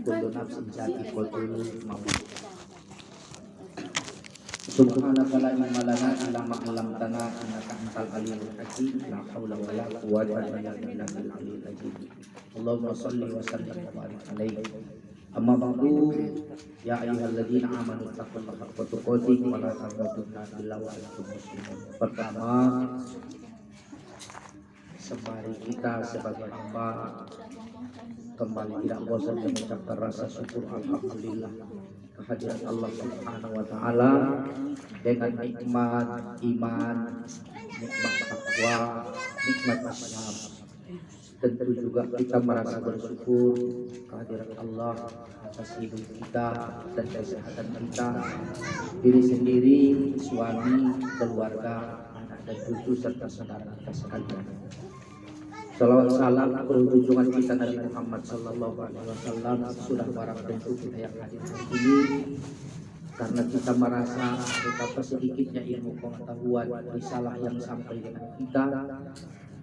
kullu nafsin za'iqatul maut. Subhanaka la ilma lana illa ma 'allamtana innaka antal alimul hakim. La haula wa la quwwata illa billahil aliyyil azim. Allahumma shalli wa sallim wa barik alaihi. Amma ba'du, ya ayyuhalladzina amanu taqullaha haqqa tuqatih wa la tamutunna illa wa antum muslimun. Pertama, sembari kita sebagai hamba kembali tidak bosan mengucapkan rasa syukur alhamdulillah kehadiran Allah Subhanahu wa taala dengan nikmat iman, nikmat takwa, nikmat Islam. Tentu juga kita merasa bersyukur kehadiran Allah atas hidup kita dan kesehatan kita, diri sendiri, suami, keluarga, anak dan cucu serta saudara kita sekalian. Salawat salam berjunjungan kita Nabi Muhammad sallallahu alaihi wasallam sudah barang tentu kita yang hadir hari ini, karena kita merasa betapa sedikitnya ilmu pengetahuan risalah yang sampai dengan kita,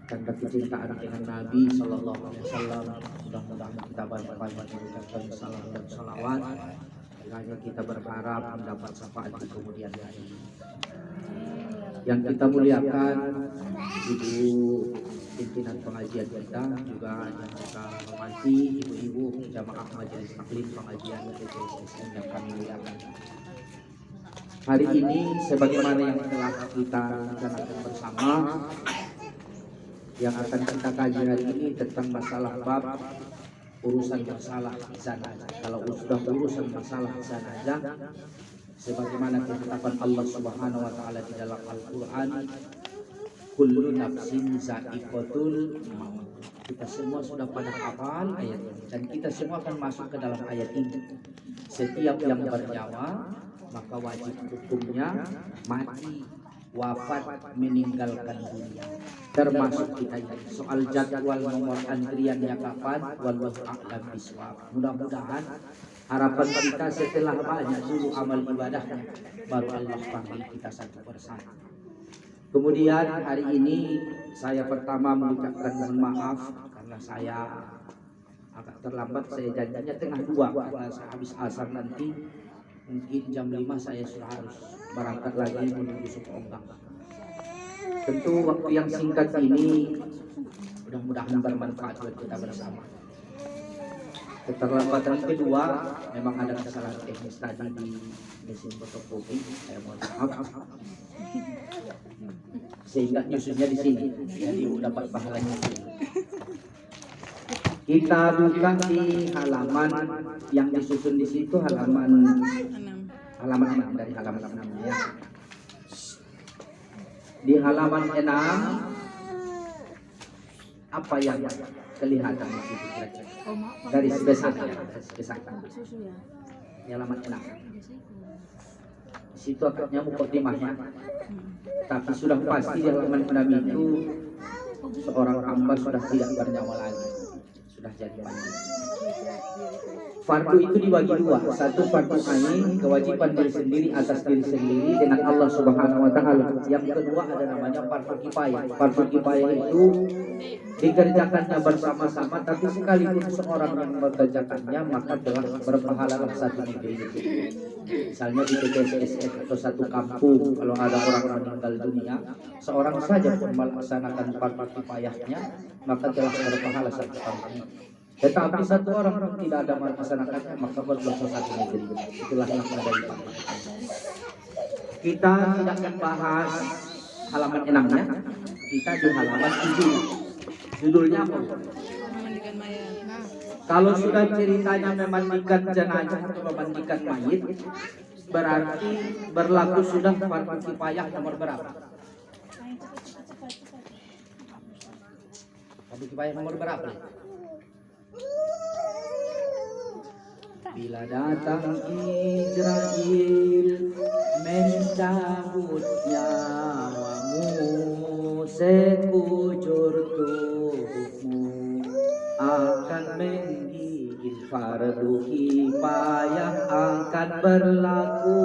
karena kecintaan dengan Nabi sallallahu alaihi wasallam. Mudah-mudahan kita banyak-banyak mengucapkan salam dan salawat, hanya kita berharap mendapat syafaat di kemudian hari. Yang kita muliakan Ibu pimpinan pengajian kita, juga yang kita hormati ibu-ibu jamaah majelis taklim pengajian PTSSN yang kami muliakan. Hari ini sebagaimana yang telah kita rencanakan bersama, yang akan kita kaji hari ini tentang masalah bab urusan masalah zanazah. Kalau sudah urusan masalah zanazah, sebagaimana ketetapan Allah Subhanahu wa taala di dalam Al-Qur'an, kullu nafsin za'iqatul maut. Kita semua sudah pada hafal ayat ini dan kita semua akan masuk ke dalam ayat ini. Setiap yang bernyawa maka wajib hukumnya mati, wafat, meninggalkan dunia. Termasuk kita ini. Soal jadwal nomor antriannya kapan, wallahu a'lam bishawab. Mudah-mudahan harapan kita setelah banyak dulu amal ibadahnya, baru Allah panggil kita satu persatu. Kemudian hari ini saya pertama mengucapkan mohon maaf karena saya agak terlambat. Saya janjinya tengah 2 karena saya habis asar nanti mungkin jam 5 saya sudah harus berangkat lagi menuju Sukombang. Tentu waktu yang singkat ini mudah-mudahan bermanfaat buat kita bersama. Keterlambatan kedua memang ada kesalahan teknis tadi di mesin fotokopi, saya mohon maaf. Sehingga nyusunnya di sini, jadi dapat pahalanya. Kita buka di halaman yang disusun di situ, halaman 6 dari halaman 6 ya. Di halaman 6 apa yang kelihatan di situ kira-kira? Garis besar ya, garis besar. Di halaman 6. Di situ akadnya mukadimahnya. Tapi sudah pasti di halaman 6 itu seorang hamba sudah tidak bernyawa lagi, sudah jadi mayit. Fardu itu dibagi 2. Satu fardu ain, kewajiban diri sendiri atas diri sendiri dengan Allah Subhanahu wa taala. Yang kedua ada namanya fardu kifayah. Fardu kifayah itu dikerjakannya bersama-sama, tapi sekalipun seorang yang mengerjakannya maka telah berpahala satu negeri itu. Misalnya di PTSSN atau satu kampung, kalau ada orang meninggal dunia, seorang saja pun melaksanakan fardu kifayahnya maka telah berpahala satu kampung. Tetapi satu orang pun tidak ada melaksanakannya maka berdosa satu negeri. Itulah yang ada di sini. Kita tidak akan bahas halaman 6-nya. Kita di halaman 7. Judulnya apa? Memandikan mayat. Kalau sudah ceritanya memandikan jenazah atau memandikan mayit, berarti berlaku sudah fardu kifayah nomor berapa? Fardu kifayah nomor berapa? Bila datang Israel mencabut nyawamu, sekujur tubuhmu akan menggigil. Fardu kifayah akan berlaku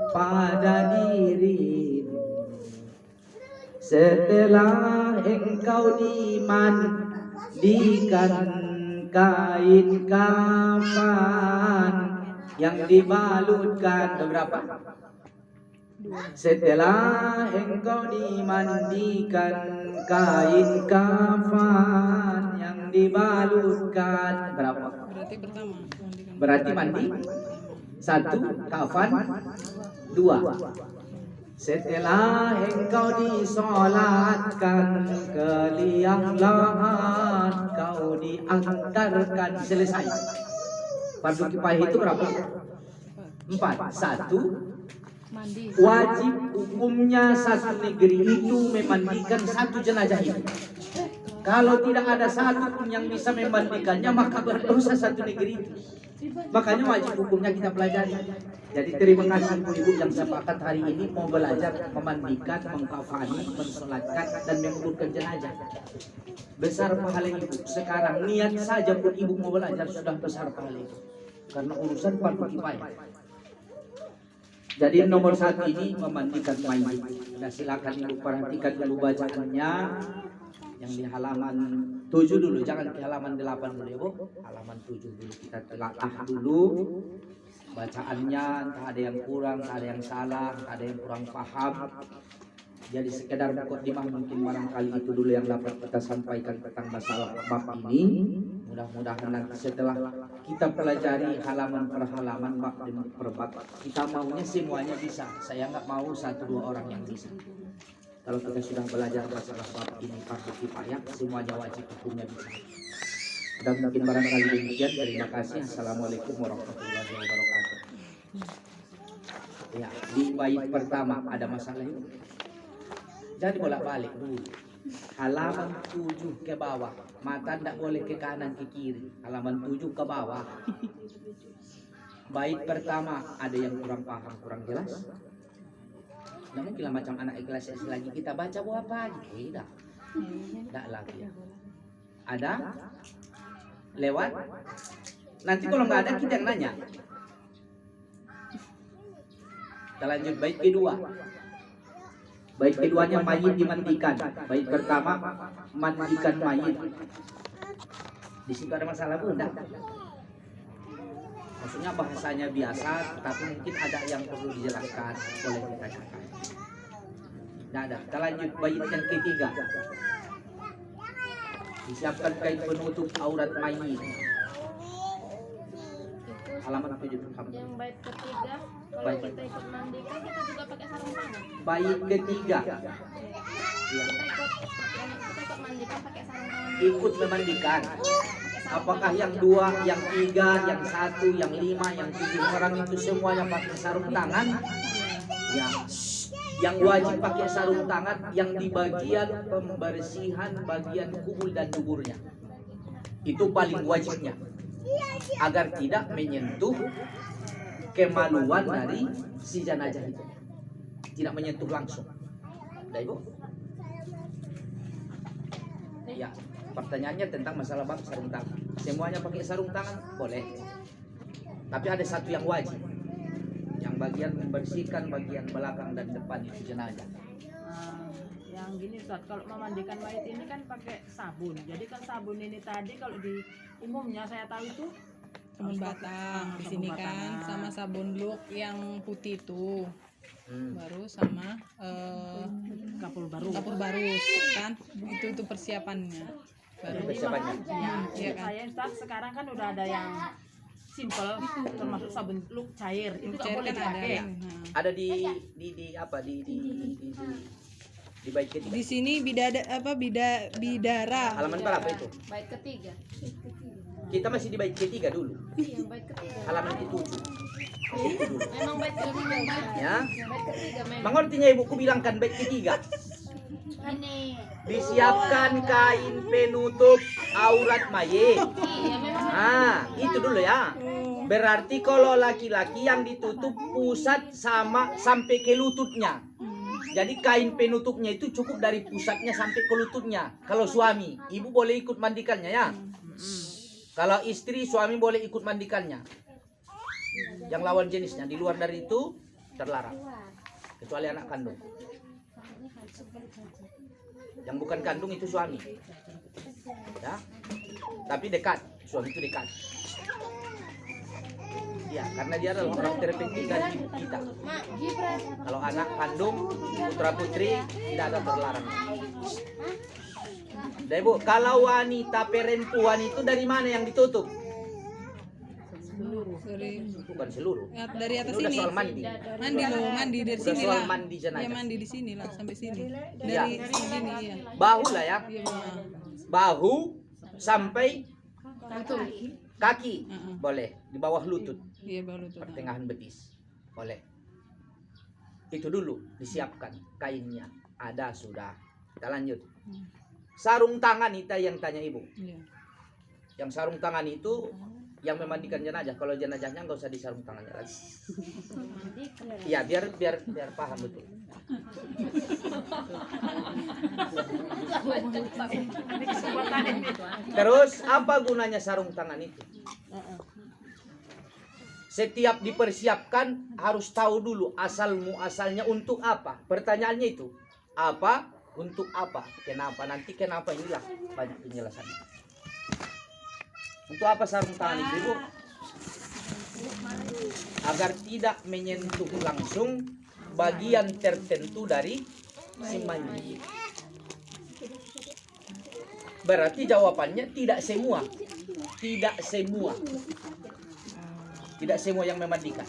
pada dirimu setelah engkau dimandikan kain kafan. yang dibalutkan berapa? Setelah engkau dimandikan kain kafan yang dibalutkan berapa? Berarti pertama. Mandikan. Berarti mandi 1, kafan 2. Setelah engkau disolatkan ke liang lahat, kau diantarkan, selesai. Fardu kifayah itu berapa? 4. 1. Mandi. Wajib hukumnya satu negeri itu memandikan 1 jenazah itu. Kalau tidak ada satu pun yang bisa memandikannya, maka berdosa 1 negeri itu. Makanya wajib hukumnya kita pelajari. Jadi terima kasih ibu-ibu yang sepakat hari ini mau belajar memandikan, mengkafani, mensolatkan dan menguburkan jenazah. Besar pahala ibu. Sekarang niat saja pun ibu mau belajar sudah besar pahala ibu. Karena urusan fardu kifayah. Jadi nomor 1 ini memandikan mayit. Nah, silakan ibu perhatikan dulu bacaannya yang di halaman 7 dulu, jangan di halaman 8 dulu ya Bu. Halaman 7 dulu kita telaah dulu bacaannya, entah ada yang kurang, entah ada yang salah, entah ada yang kurang paham. Jadi sekedar mukadimah mungkin barangkali itu dulu yang dapat kita sampaikan tentang masalah bab ini. Mudah-mudahan nanti setelah kita pelajari halaman per halaman, bab demi per bab, kita maunya semuanya bisa. Saya nggak mau 1-2 orang yang bisa. Kalau kita sudah belajar masalah bab ini fardu kifayah, semuanya wajib hukumnya bisa. Dan mungkin barangkali demikian. Terima kasih. Assalamualaikum warahmatullahi wabarakatuh. Ya, di bait pertama ada masalah ini. Jadi bolak-balik dulu. Halaman 7 ke bawah. Mata tidak boleh ke kanan ke kiri. Halaman 7 ke bawah. Bait pertama ada yang kurang paham, kurang jelas. Namun kira macam anak ikhlas lagi kita baca apa lagi? Tidak lagi. Ada? Lewat? Nanti kalau nggak ada kita yang nanya. Kita lanjut bait kedua. Bait keduanya mayit dimandikan. Bait pertama mandikan mayit. Di situ ada masalah pun enggak? Maksudnya bahasanya biasa, tapi mungkin ada yang perlu dijelaskan oleh kita. Tidak ada. Kita lanjut bait yang ketiga. Disiapkan kain penutup aurat mayit. Halaman 7. Yang bait ketiga, kalau Bait. kita ikut mandikan kita juga pakai sarung tangan. Bait ketiga. Ya. Kita ikut mandikan pakai sarung tangan. Ikut memandikan. Apakah yang 2, yang 3, yang 1, yang 5, yang 7 orang itu semuanya pakai sarung tangan? Ya. Yang wajib pakai sarung tangan yang di bagian pembersihan bagian kubul dan duburnya. Itu paling wajibnya. Agar tidak menyentuh kemaluan dari si jenazah itu. Tidak menyentuh langsung. Udah Ibu? Ya, pertanyaannya tentang masalah bab sarung tangan. Semuanya pakai sarung tangan? Boleh. Tapi ada satu yang wajib. Yang bagian membersihkan bagian belakang dan depan itu jenazah. Yang gini Ustaz, kalau memandikan mayit ini kan pakai sabun. Jadi kan sabun ini tadi kalau di umumnya saya tahu itu Sabun batang di sini kan, sama sabun look yang putih itu. Baru sama kapur baru. kapur barus kan, itu persiapannya. Baru Persiapannya. iya kan. Saya Ustaz sekarang kan udah ada yang simple, termasuk sabun look cair. Itu nggak Cair boleh kan ada. dipakai ya? Nah. Ada di apa di bait ketiga. Di sini bidara. Halaman berapa itu? Bait ketiga. Kita masih di bait ketiga dulu. Iya, bait ketiga. Halaman ke-7. Itu dulu. Memang bait ketiga. Ya. Bait ketiga memang. Mengertinya ibuku bilangkan bait ketiga. Ini. Disiapkan kain penutup aurat mayit. Iya, memang. Nah, itu dulu ya. Berarti kalau laki-laki yang ditutup pusat sama sampai ke lututnya. Jadi kain penutupnya itu cukup dari pusatnya sampai ke lututnya. Kalau suami, ibu boleh ikut mandikannya ya. Kalau istri, suami boleh ikut mandikannya. Yang lawan jenisnya, di luar dari itu terlarang. Kecuali anak kandung. Yang bukan kandung itu suami. Ya. Tapi dekat, suami itu dekat. Iya, karena dia adalah orang terpenting dari hidup kita. Mak, Gibran. Kalau anak kandung, putra putri tidak ada terlarang. Dah ibu, kalau wanita perempuan itu dari mana yang ditutup? Dari Bukan seluruh. dari atas Ini udah sini. soal mandi. Mandi loh, mandi dari Udah sini soal lah. mandi jenazah. Iya, mandi di sini lah sampai sini. Iya. Dari sini iya. Bahu lah ya. Iya, Bang. Bahu sampai kaki. Heeh. Boleh. Di bawah lutut. Iya baru tuh. Pertengahan betis. Boleh. Itu dulu disiapkan kainnya. Ada sudah. Kita lanjut. Sarung tangan itu yang tanya ibu. Iya. Yang sarung tangan itu yang memandikan jenazah. Kalau jenazahnya nggak usah disarung tangannya lagi. Iya, biar paham betul. Terus apa gunanya sarung tangan itu? Setiap dipersiapkan harus tahu dulu asal muasalnya untuk apa. Pertanyaannya itu apa, untuk apa, kenapa, nanti kenapa, inilah banyak penjelasannya. Untuk apa sarung tangan itu, Ibu? Agar tidak menyentuh langsung bagian tertentu dari si mayit. Berarti jawabannya tidak semua. Tidak semua. Tidak semua yang memandikan.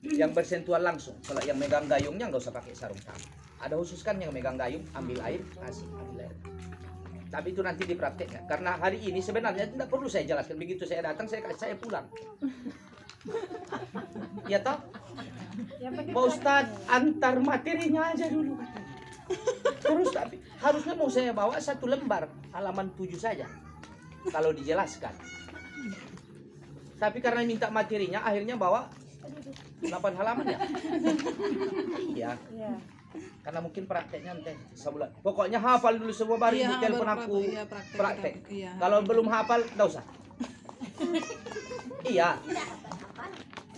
Yang bersentuhan langsung. Kalau yang megang gayungnya nggak usah pakai sarung tangan. Ada khusus kan yang megang gayung, ambil air, kasih, ambil air. Tapi itu nanti dipraktekkan. Karena hari ini sebenarnya tidak perlu saya jelaskan. Begitu saya datang, saya pulang. Ya toh? Pak Ustadz, antar materinya aja dulu. Terus tapi harusnya mau saya bawa 1 lembar, halaman 7 saja. Kalau dijelaskan. Tapi karena minta materinya, akhirnya bawa 8 halaman ya. Iya. Karena mungkin prakteknya nanti sebulan. Pokoknya hafal dulu semua baru Iya, ibu telepon baru aku iya, praktek. praktek. Iya. Kalau belum hafal, enggak usah. Iya.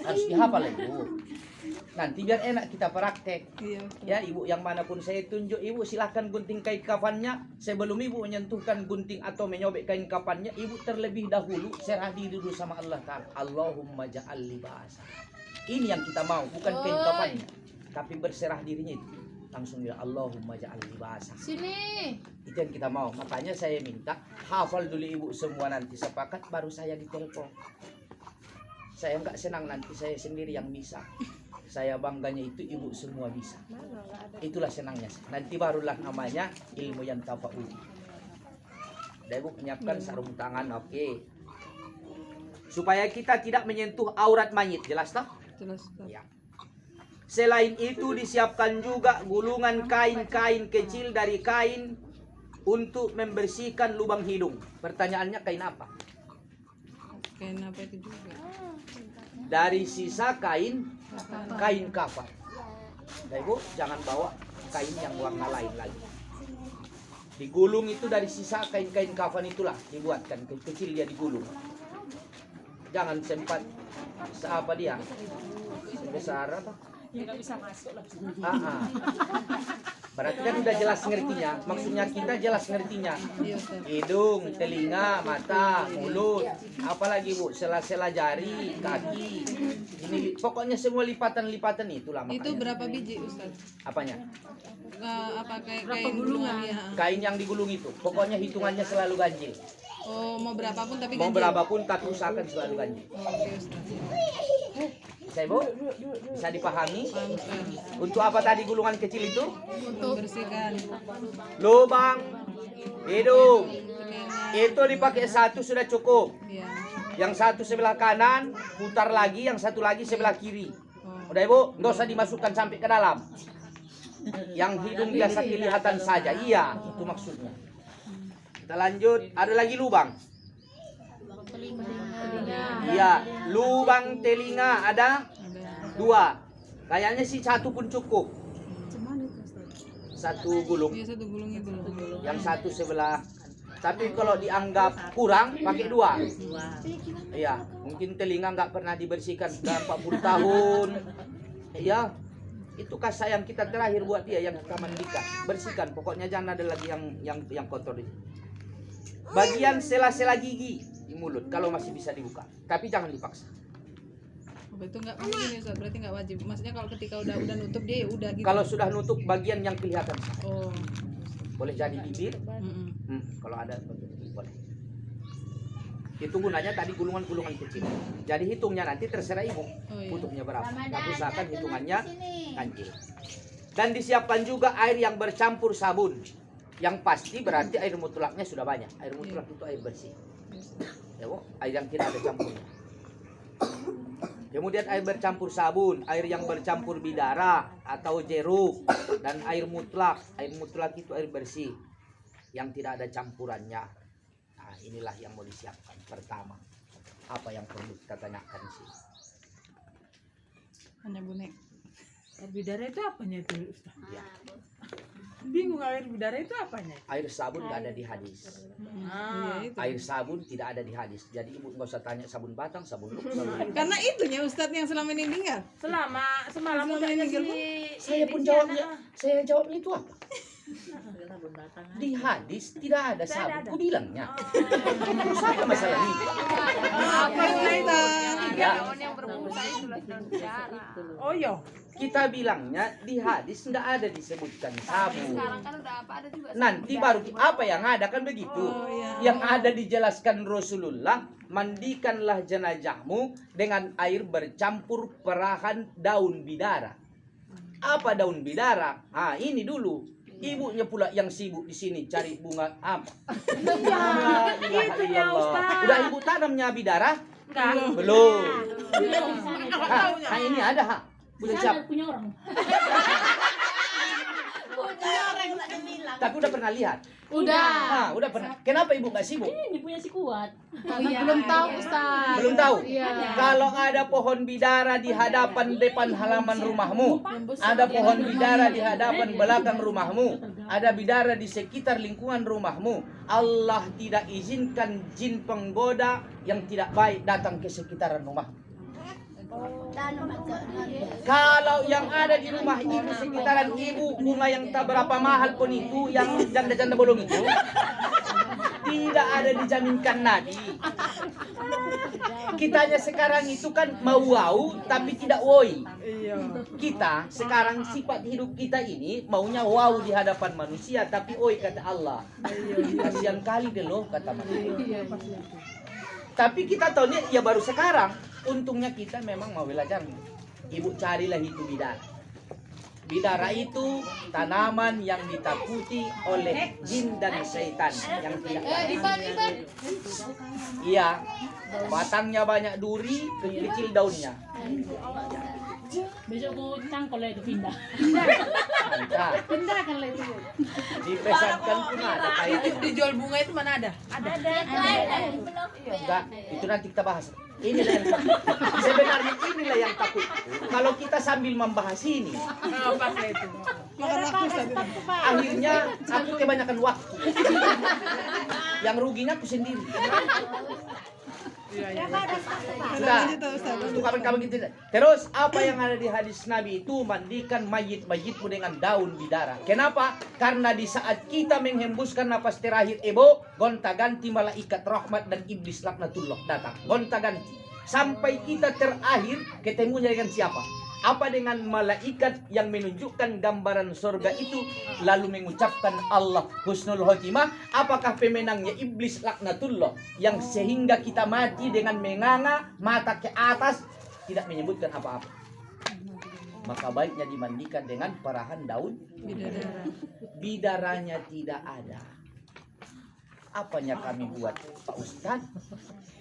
Harus dihafal ibu. Nanti biar enak kita praktek. Iya. Ya ibu, yang manapun saya tunjuk ibu, silahkan gunting kain kafannya. Sebelum ibu menyentuhkan gunting atau menyobek kain kafannya, ibu terlebih dahulu serah diri dulu sama Allah Ta'ala. Allahumma ja'al libasa. Ini yang kita mau, bukan kain kafannya, tapi berserah dirinya itu. Langsung bilang Allahumma ja'al libasa. Sini. Itu yang kita mau. Makanya saya minta hafal dulu ibu semua, nanti sepakat baru saya ditelepon. Saya enggak senang nanti saya sendiri yang bisa. Saya bangganya itu ibu semua bisa. Itulah senangnya. Nanti barulah namanya ilmu yang tafa'ul. Dan ibu menyiapkan sarung tangan, oke. Supaya kita tidak menyentuh aurat mayit, jelas tak? Jelas. Ustaz. Ya. Selain itu disiapkan juga gulungan kain-kain kecil dari kain untuk membersihkan lubang hidung. Pertanyaannya kain apa? Kain apa itu juga? Dari sisa kain kafan. Nah, ibu jangan bawa kain yang warna lain lagi. Digulung itu dari sisa kain-kain kafan itulah dibuatkan kecil dia digulung. Jangan sempat apa dia sebesar apa? Tidak bisa masuk lah. Berarti kan udah jelas ngertinya. Maksudnya kita jelas ngertinya. Iya, Ustaz. Hidung, telinga, mata, mulut, apalagi bu, sela-sela jari, kaki. Ini pokoknya semua lipatan-lipatan itulah makanya. Itu berapa biji, Ustaz? Apanya? Apa kain gulungan ya? Kain yang digulung itu. Pokoknya hitungannya selalu ganjil. Oh, mau berapapun tapi Mau ganjil. berapapun tapi usahakan selalu ganjil. Oke, Ustaz. Saya bu, bisa dipahami? Paham, Ustaz. Untuk apa tadi gulungan kecil itu? Untuk bersihkan Lubang hidung. kayaknya. Itu dipakai satu sudah cukup. Iya. Yang satu sebelah kanan, putar lagi, yang satu lagi sebelah kiri. Oh. Udah ibu, nggak usah dimasukkan sampai ke dalam. Yang hidung biasa kelihatan saja. Iya, itu maksudnya. Kita lanjut. Ada lagi lubang. Iya, lubang telinga ada Ada. 2. Kayaknya sih 1 pun cukup. 1 gulung. Iya, 1 gulung itu. Yang satu sebelah. Tapi kalau dianggap kurang, pakai 2. Iya, mungkin telinga nggak pernah dibersihkan sudah 40 tahun. Iya, itu kasih sayang kita terakhir buat dia yang kita mandikan. Bersihkan, pokoknya jangan ada lagi yang kotor. Bagian sela-sela gigi, mulut kalau masih bisa dibuka, tapi jangan dipaksa. Oh, itu nggak ini Ustaz, berarti nggak wajib. Maksudnya kalau ketika udah nutup dia ya udah gitu. Kalau sudah nutup bagian yang kelihatan, Oh. boleh jadi bibir. Mm-mm. Kalau ada boleh. Itu gunanya tadi gulungan-gulungan kecil. Jadi hitungnya nanti terserah ibu. Oh, iya. Butuhnya berapa. Ramadan, Tapi usahakan jatuh hitungannya di sini. kancil. Dan disiapkan juga air yang bercampur sabun. Yang pasti berarti air mutlaknya sudah banyak. Air mutlak itu air bersih. Ya, Bu? Air yang tidak ada campurnya. Kemudian air bercampur sabun, air yang bercampur bidara atau jeruk, dan air mutlak. Air mutlak itu air bersih yang tidak ada campurannya. Nah, inilah yang mau disiapkan pertama. Apa yang perlu kita tanyakan sih? Hanya bonek. Air bidara itu apanya itu, Ustaz? Ya, Bingung air bidara itu apanya? air sabun nggak ada di hadis. Ah. Iya, itu. Air sabun tidak ada di hadis. Jadi ibu nggak usah tanya sabun batang, sabun luk, sabun. Karena itunya Ustadz yang selama ini dengar. Semalam Selama udah ini si Saya pun di jawabnya, sana. saya jawabnya itu apa? Di hadis tidak ada Tidak sabun. ada. Ku bilangnya. Terus apa masalah ini? Apa Ustadz? Ya, Yang berbusa itu lah sejarah. Oh iya. kita bilangnya di hadis tidak ada disebutkan sabun. Sekarang kan udah apa ada juga. Nanti baru apa yang ada kan begitu. Oh, iya. Yang ada dijelaskan Rasulullah, mandikanlah jenazahmu dengan air bercampur perahan daun bidara. Apa daun bidara? Ah, ini dulu. Ibunya pula yang sibuk di sini cari bunga apa? La ilaha Itu ya, illallah. Ustaz. Udah ibu tanamnya bidara? Enggak. Belum. Apa Ha, taunya? ha, ini ada ha. Udah siap. punya orang. Tapi udah pernah lihat? Udah. Ah, udah pernah. Kenapa ibu nggak sibuk? Ini punya si kuat. Belum tahu Ustaz. Belum tahu. Iya. Kalau ada pohon bidara di hadapan depan halaman rumahmu, ada pohon bidara di hadapan belakang rumahmu, ada bidara di sekitar lingkungan rumahmu, Allah tidak izinkan jin penggoda yang tidak baik datang ke sekitaran rumah. Kalau yang ada di rumah ibu, sekitaran ibu, bunga yang tak berapa mahal pun itu, yang janda-janda bolong itu, tidak ada dijaminkan Nabi. Kitanya sekarang itu kan mau wow tapi tidak woi. Kita sekarang sifat hidup kita ini maunya wow di hadapan manusia tapi oi kata Allah. Kasihan kali deh loh kata manusia. Tapi kita tahunya ya baru sekarang. Untungnya kita memang mau belajar. Ibu carilah itu bidara. Bidara itu tanaman yang ditakuti oleh jin dan syaitan yang tidak baik. Iya, batangnya banyak duri, kecil daunnya. Besok aku cangkol itu pindah. Nah, Benda kan lah itu. dipesankan pun ada kayak Itu dijual bunga itu mana ada? Ada. enggak, itu nanti kita bahas. Inilah yang takut. Sebenarnya inilah yang takut. Kalau kita sambil membahas ini, Apa itu? Makan waktu Ustadz. akhirnya aku kebanyakan waktu. Yang ruginya aku sendiri. Sudah. Lanjut tuh, Ustadz. Untuk kapan-kapan kita. Terus apa yang ada di hadis Nabi itu mandikan mayit-mayitmu dengan daun bidara. Kenapa? Karena di saat kita menghembuskan napas terakhir gonta-ganti malaikat rahmat dan iblis laknatullah datang. Gonta-ganti. Sampai kita terakhir ketemunya dengan siapa? Apa dengan malaikat yang menunjukkan gambaran surga itu lalu mengucapkan Allah husnul khotimah? Apakah pemenangnya iblis laknatullah yang sehingga kita mati dengan menganga mata ke atas tidak menyebutkan apa-apa? Maka baiknya dimandikan dengan perahan daun bidaranya tidak ada. Apanya kami buat Pak Ustadz?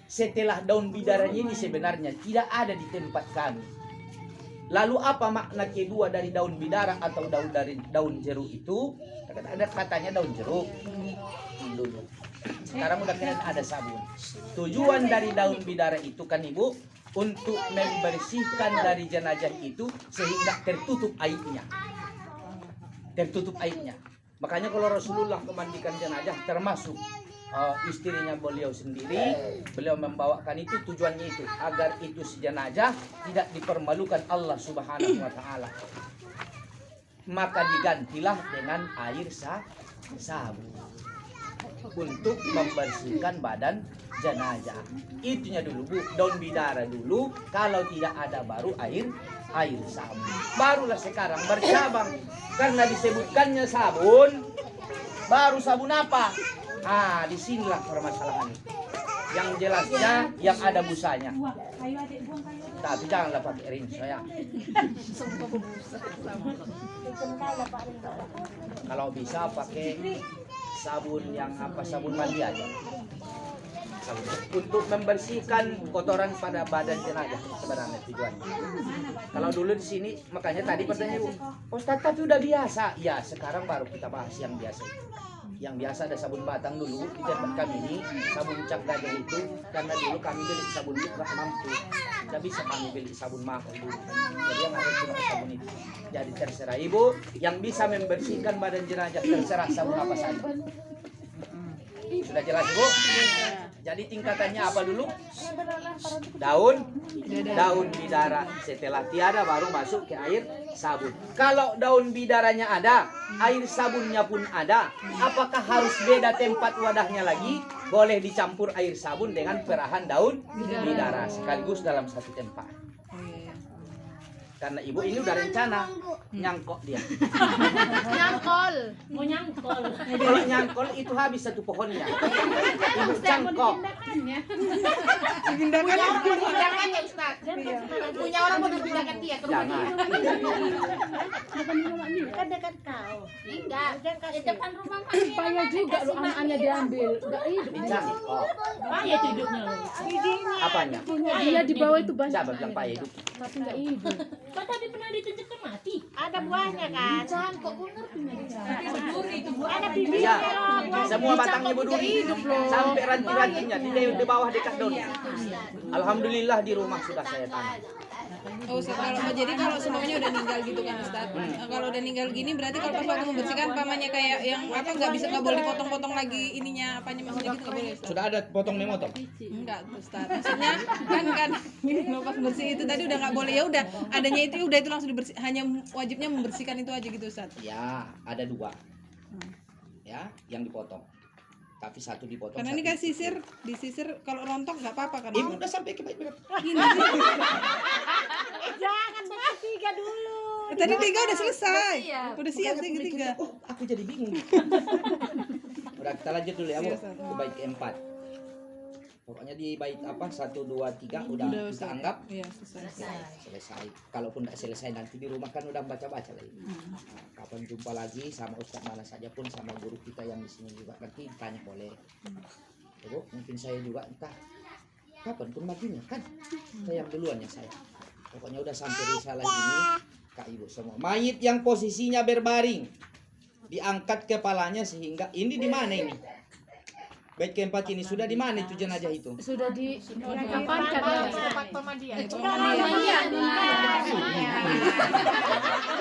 Setelah daun bidaranya ini sebenarnya tidak ada di tempat kami. Lalu apa makna kedua dari daun bidara atau dari daun jeruk itu? Ada katanya daun jeruk dulu. Sekarang udah kalian ada sabun. Tujuan dari daun bidara itu kan ibu untuk membersihkan dari jenazah itu sehingga tertutup aibnya. Tertutup aibnya. Makanya kalau Rasulullah memandikan jenazah termasuk istrinya beliau sendiri, beliau membawakan itu tujuannya itu agar itu si jenazah tidak dipermalukan Allah Subhanahu wa taala. Maka digantilah dengan air sabun. untuk membersihkan badan jenazah. Itunya dulu Bu, daun bidara dulu, kalau tidak ada baru air sabun. Barulah sekarang bercabang karena disebutkannya sabun. Baru sabun apa? Disinilah permasalahannya. Yang jelasnya yang ada busanya. Tapi janganlah pakai rinso ya. Kalau bisa pakai sabun yang sabun mandi aja. Sabun. Untuk membersihkan kotoran pada badan jenazah sebenarnya tujuannya. Kalau dulu di sini makanya tadi pertanyaan Bu, Ustaz tapi udah biasa. Ya sekarang baru kita bahas yang biasa. Yang biasa ada sabun batang dulu di tempat kami ini, sabun cap gajah itu, karena dulu kami beli sabun itu nggak mampu, tidak bisa kami beli sabun mahal dulu, jadi yang ada cuma sabun itu. Jadi terserah Ibu yang bisa membersihkan badan jenazah, terserah sabun apa saja. Sudah jelas Bu? Jadi tingkatannya apa dulu? Daun bidara. Setelah tiada baru masuk ke air sabun. Kalau daun bidaranya ada, air sabunnya pun ada, apakah harus beda tempat wadahnya lagi? Boleh dicampur air sabun dengan perahan daun bidara sekaligus dalam satu tempat. Karena Ibu ini udah rencana nyangkok dia. Nyangkol. Mau nyangkol. Kalau nyangkol itu habis satu pohonnya. Ibu cangkok. Dipindahkannya Ustaz. Punya orang mau dipindahkan dia ke rumah Jangan. dia. Kan dekat kau. Enggak. Di depan rumah kami. Payah juga lo anak-anaknya diambil. Enggak hidup. Dicangkok. Payah tuh hidupnya lo. Apanya? Dia di bawah itu banyak. Siapa bilang payah hidup? Tapi enggak hidup. Kok tadi pernah ditunjukkan mati? Ada buahnya kan? Cangkok gue ngerti Ada bibir. Iya. Semua batangnya berduri. Sampai ranting-rantingnya di bawah dekat daun. Alhamdulillah di rumah sudah saya tanam. Oh Ustaz, kalau semuanya udah meninggal gitu kan Ustaz. Kalau udah meninggal gini berarti kalau pas waktu membersihkan pamannya kayak yang nggak boleh dipotong-potong lagi ininya apanya maksudnya gitu nggak boleh Ustaz. Sudah ada potong memotong? Enggak Ustaz. Maksudnya kan gini loh pas bersih itu tadi udah nggak boleh, ya udah adanya itu udah itu langsung dibersih, hanya wajibnya membersihkan itu aja gitu Ustaz. Ya, ada dua. Ya, yang dipotong. Tapi satu dipotong. Karena ini kan disisir kalau rontok nggak apa-apa kan. Ibu udah sampai ke baik-baik. Jangan bertiga dulu. Tadi 3 udah selesai. Udah siap sih Makanya aku ketiga. mikir, aku jadi bingung. Udah kita lanjut dulu ya Bu. Iya, Ke bait keempat. Pokoknya di bait 1, 2, 3 udah kita Ustaz. anggap Iya, selesai. Kalaupun tidak selesai nanti di rumah kan udah baca-baca lagi. Nah, kapan jumpa lagi sama Ustaz mana saja pun sama guru kita yang di sini juga nanti tanya boleh. Bu, mungkin saya juga entah kapan pun baginya kan. Saya yang duluan ya saya. Pokoknya udah sampai risalah ini Kak Ibu semua. Mayit yang posisinya berbaring diangkat kepalanya sehingga ini di mana ini? Bait keempat ini sudah di mana itu jenazah itu? Sudah di Kapan tempat pemandian? Sudah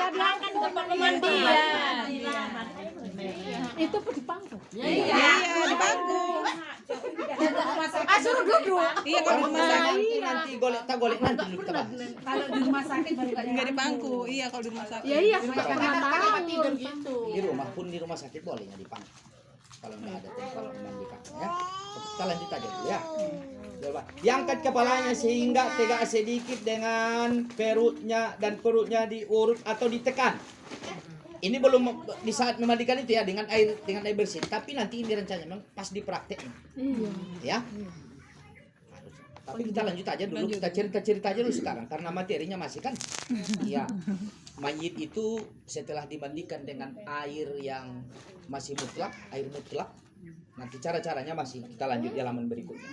diangkat ke pemandian. itu di pangku. Iya, di panggung. Suruh duduk. Iya, kalau di rumah sakit. Nanti golek nanti dulu kita bahas. Kalau di rumah sakit baru Enggak di pangku. Iya, kalau di rumah sakit. Iya, karena tidur gitu. Di rumah pun di rumah sakit bolehnya di pangku. Kalau nggak ada tempat memandikan ya. Kita lanjut aja dulu ya. Coba diangkat kepalanya sehingga tegak sedikit dengan perutnya dan perutnya diurut atau ditekan. Ini belum di saat memandikan itu ya dengan air bersih, tapi nanti ini rencananya memang pas diprakteknya. Ya. Tapi kita lanjut aja dulu, kita cerita aja dulu sekarang karena materinya masih kan. Iya. Mayit itu setelah dimandikan dengan air yang masih mutlak, air mutlak. Nanti cara-caranya masih kita lanjut di halaman berikutnya.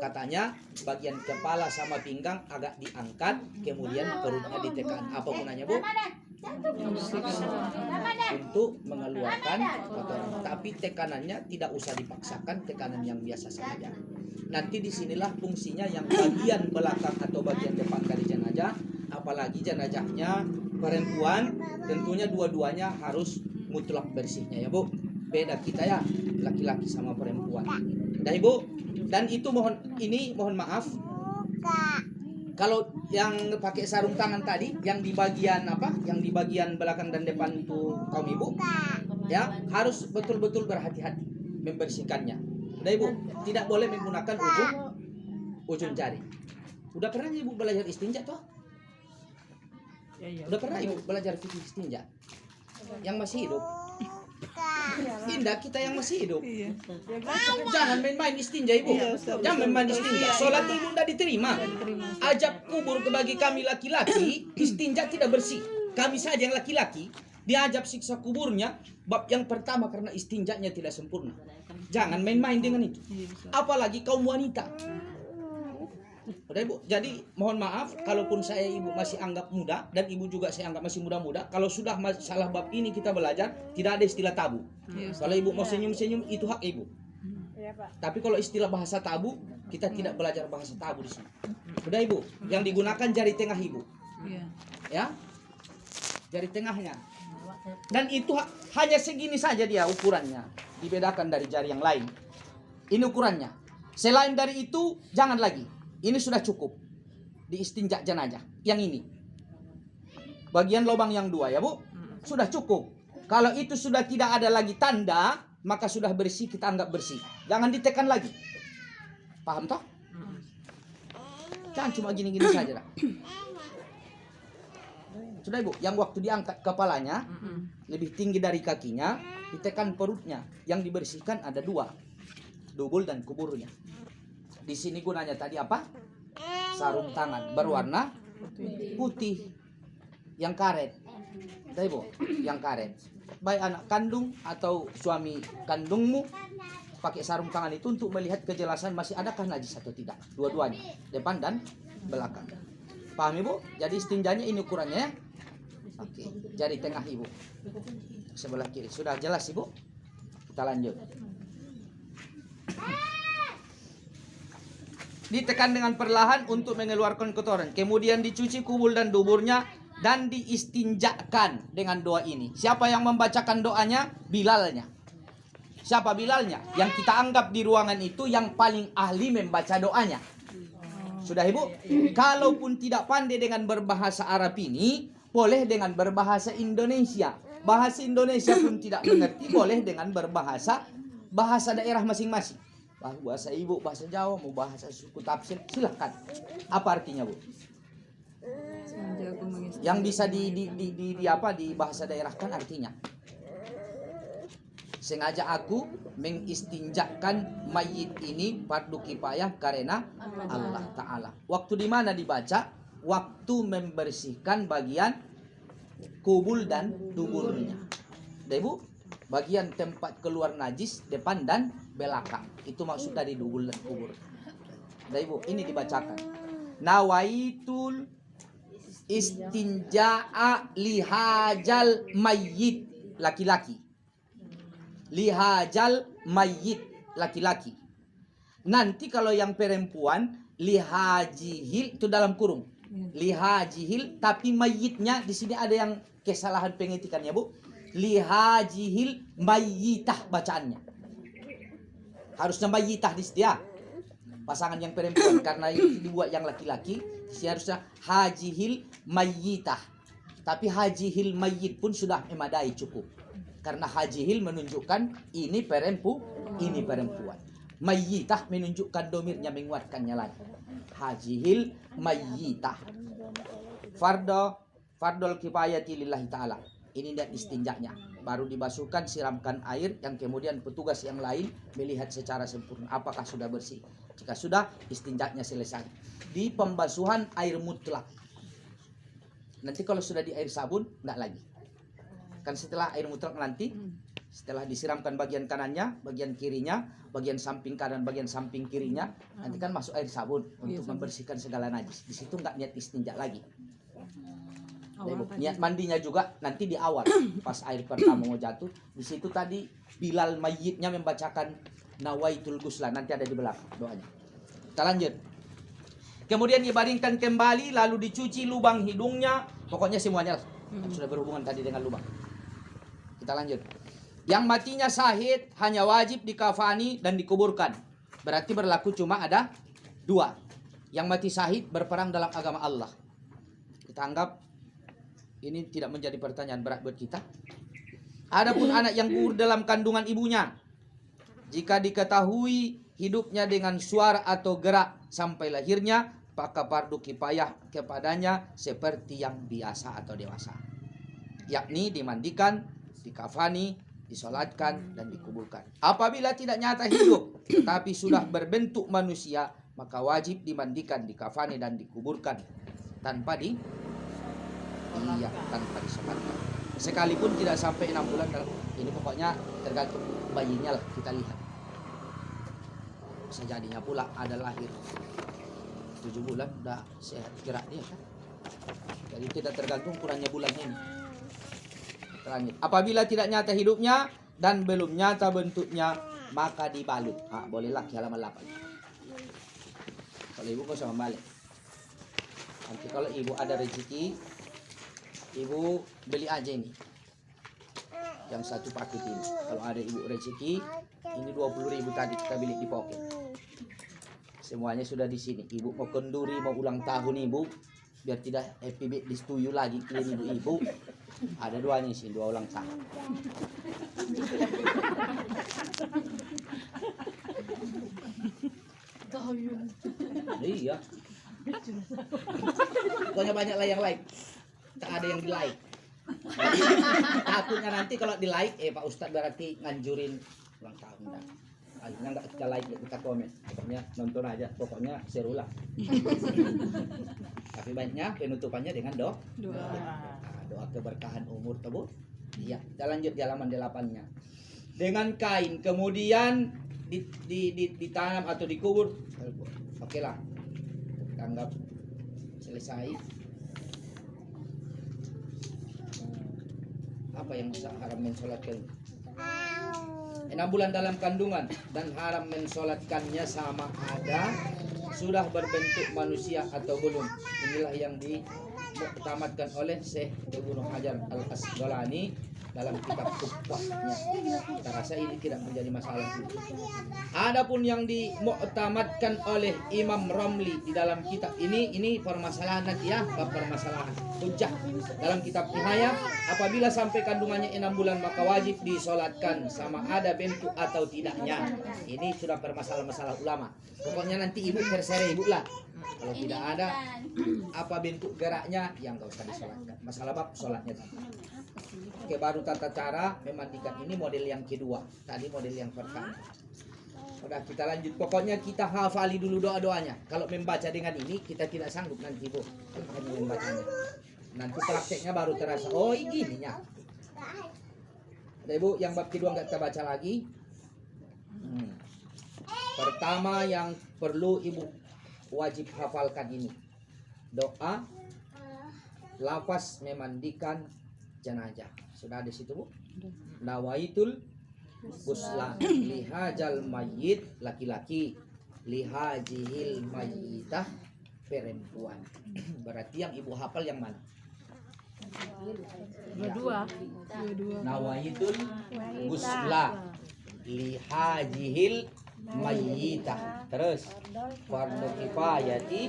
Katanya bagian kepala sama pinggang agak diangkat, kemudian perutnya ditekan. Apa gunanya, Bu? Untuk mengeluarkan kotoran. Tapi tekanannya tidak usah dipaksakan, tekanan yang biasa saja. Nanti disinilah fungsinya yang bagian belakang atau bagian depan dari jenazah. Apalagi jenazahnya perempuan, tentunya dua-duanya harus mutlak bersihnya ya Bu. Beda kita ya, laki-laki sama perempuan. Dah Ibu. Dan itu mohon maaf. Kalau yang pakai sarung tangan tadi, yang di bagian apa? Yang di bagian belakang dan depan itu kaum ibu, ya harus betul-betul berhati-hati. membersihkannya. Udah Ibu, tidak boleh menggunakan ujung jari. Udah pernah Ibu belajar istinja toh? Ya. Udah pernah Ibu belajar fikih istinja? Yang masih hidup? Indah kita yang masih hidup. Jangan main-main istinja Ibu. Jangan main-main istinja. Sholat Ibu tidak diterima. Ajab kubur bagi kami laki-laki, istinja tidak bersih. Kami saja yang laki-laki diajab siksa kuburnya. Bab yang pertama karena istinjanya tidak sempurna. Jangan main-main dengan itu. Apalagi kaum wanita. Udah Ibu, jadi mohon maaf kalaupun saya Ibu masih anggap muda dan Ibu juga saya anggap masih muda-muda. Kalau sudah masalah bab ini kita belajar, tidak ada istilah tabu. Kalau Ibu mau senyum-senyum itu hak Ibu. Tapi kalau istilah bahasa tabu, kita tidak belajar bahasa tabu di sini. Udah Ibu, yang digunakan jari tengah Ibu. Ya. Jari tengahnya. Dan itu hanya segini saja dia ukurannya. Dibedakan dari jari yang lain. Ini ukurannya. Selain dari itu, jangan lagi. Ini sudah cukup. Di istinja jenazah. Yang ini. Bagian lubang yang 2 ya Bu. Sudah cukup. Kalau itu sudah tidak ada lagi tanda, maka sudah bersih, kita anggap bersih. Jangan ditekan lagi. Paham toh? Jangan cuma gini-gini saja. Sudah Ibu, yang waktu diangkat kepalanya lebih tinggi dari kakinya, ditekan perutnya. Yang dibersihkan ada 2. Dubul dan kuburnya. Di sini gunanya tadi apa? Sarung tangan berwarna putih yang karet. Sudah Ibu, yang karet. Baik anak kandung atau suami kandungmu pakai sarung tangan itu untuk melihat kejelasan masih adakah najis atau tidak. Dua-duanya, depan dan belakang. Paham Ibu? Jadi istinjanya ini ukurannya ya. Oke, jari tengah Ibu. Sebelah kiri. Sudah jelas Ibu? Kita lanjut. Ditekan dengan perlahan untuk mengeluarkan kotoran. Kemudian dicuci kubul dan duburnya dan diistinjakan dengan doa ini. Siapa yang membacakan doanya? Bilalnya. Siapa Bilalnya? Yang kita anggap di ruangan itu yang paling ahli membaca doanya. Sudah Ibu? Kalaupun tidak pandai dengan berbahasa Arab ini, boleh dengan berbahasa Indonesia. Bahasa Indonesia pun tidak mengerti, boleh dengan berbahasa daerah masing-masing. Bahasa Ibu, bahasa Jawa, mau bahasa suku tafsir, silahkan. Apa artinya Bu? Yang bisa di bahasa daerah kan artinya. Sengaja aku mengistinjakan mayit ini fardu kifayah karena Allah Ta'ala. Waktu di mana dibaca? Waktu membersihkan bagian kubul dan duburnya. Dah Ibu, bagian tempat keluar najis depan dan belakang. Itu maksud dari dubul dan kubur. Dah Ibu, ini dibacakan. Nawaitul istinja'a lihajal mayyit laki-laki. Lihajal mayyit laki-laki. Nanti kalau yang perempuan lihajihil itu dalam kurung. Lihajihil tapi mayyitnya di sini ada yang kesalahan pengetikannya Bu. Lihajihil mayyitah bacaannya. Harusnya mayyitah di sini ya. Pasangan yang perempuan karena itu dibuat yang laki-laki, seharusnya hajihil mayyitah. Tapi hajihil mayyit pun sudah memadai cukup. Karena hajihil menunjukkan ini perempuan. Mayyitah menunjukkan domirnya, menguatkannya lagi. Hajihil mayyitah. Fardol kifayati lillahi ta'ala. Ini tidak istinjaknya. Baru dibasuhkan, siramkan air, yang kemudian petugas yang lain melihat secara sempurna apakah sudah bersih. Jika sudah, istinjaknya selesai. Di pembasuhan air mutlak. Nanti kalau sudah di air sabun, tidak lagi. Kan setelah air mutlak nanti, setelah disiramkan bagian kanannya, bagian kirinya, bagian samping kanan, bagian samping kirinya, nanti kan masuk air sabun untuk membersihkan segala najis. Di situ nggak niat istinja lagi. Niat mandinya juga nanti di awal, pas air pertama mau jatuh. Di situ tadi Bilal mayyitnya membacakan nawaitul ghusla, nanti ada di belakang doanya. Kita lanjut. Kemudian dibaringkan kembali, lalu dicuci lubang hidungnya, pokoknya semuanya sudah berhubungan tadi dengan lubang. Kita lanjut. Yang matinya syahid hanya wajib dikafani dan dikuburkan. Berarti berlaku cuma ada 2. Yang mati syahid berperang dalam agama Allah. Kita anggap ini tidak menjadi pertanyaan berat buat kita. Adapun anak yang gugur dalam kandungan ibunya, Jika diketahui hidupnya dengan suara atau gerak sampai lahirnya, maka fardu kifayah kepadanya seperti yang biasa atau dewasa, yakni dimandikan, dikafani, disolatkan, dan dikuburkan. Apabila tidak nyata hidup tetapi sudah berbentuk manusia, maka wajib dimandikan, dikafani, dan dikuburkan tanpa tanpa disolatkan. Sekalipun tidak sampai 6 bulan, ini pokoknya tergantung bayinya lah, kita lihat. Sejadinya pula ada lahir 7 bulan udah sehat gerak dia kan. Jadi tidak tergantung kurangnya bulannya ini. Lanjut. Apabila tidak nyata hidupnya dan belum nyata bentuknya, maka dibalut. Boleh lagi halaman 8. Kalau ibu kau sama balik. Nanti kalau ibu ada rezeki, ibu beli aja ini. Yang satu paket ini. Kalau ada ibu rezeki, ini 20.000 tadi kita beli di pocket. Semuanya sudah di sini. Ibu mau kenduri, mau ulang tahun ibu, biar tidak happy disetujui lagi klien ibu. Ada 2 nih sih, 2 ulang tahun. Iya. Pokoknya banyak lah yang like. Tak ada yang di like. Takutnya nanti kalau di like, Pak Ustadz berarti nganjurin ulang tahun. Akhirnya nggak kita like, kita komen. Pokoknya nonton aja, pokoknya seru lah. Tapi baiknya penutupannya dengan doa. Doa keberkahan umur tebu. Iya, kita lanjut di halaman 8-nya. Dengan kain kemudian ditanam atau dikubur. Oke lah. Kita anggap selesai. Apa yang haram mensolatkan? 6 bulan dalam kandungan dan haram mensolatkannya sama ada sudah berbentuk manusia atau belum. Inilah yang dimuktamadkan oleh Syekh Ibnu Hajar Al-Asqalani dalam kitab Tuhfahnya. Kita rasa ini tidak menjadi masalah. Adapun yang dimuktamadkan oleh Imam Ramli di dalam kitab ini permasalahan nanti ya, bab permasalahan hujjah dalam kitab Nihayah. Apabila sampai kandungannya 6 bulan maka wajib disolatkan sama ada bentuk atau tidaknya. Ini sudah permasalahan ulama. Pokoknya nanti ibu terserah ibu lah. Kalau tidak ada apa bentuk geraknya yang enggak usah disolatkan. Masalah bab solatnya. Oke, baru tata cara memandikan, ini model yang kedua. Tadi model yang pertama. Udah kita lanjut. Pokoknya kita hafali dulu doa-doanya. Kalau membaca dengan ini kita tidak sanggup nanti Bu. Kalau membacanya. Nanti prakteknya baru terasa. Oh, ininya. Ada Ibu yang bab kedua enggak kita baca lagi. Pertama yang perlu Ibu wajib hafalkan ini. Doa lafaz memandikan jenazah. Sudah di situ Bu? Nawaitul ghusla lihajal mayyit laki-laki, lihajihil mayyitah perempuan. Berarti yang Ibu hafal yang mana? Dua. Nawaitul ghusla lihajihil mayyitah. Terus fardu kifayati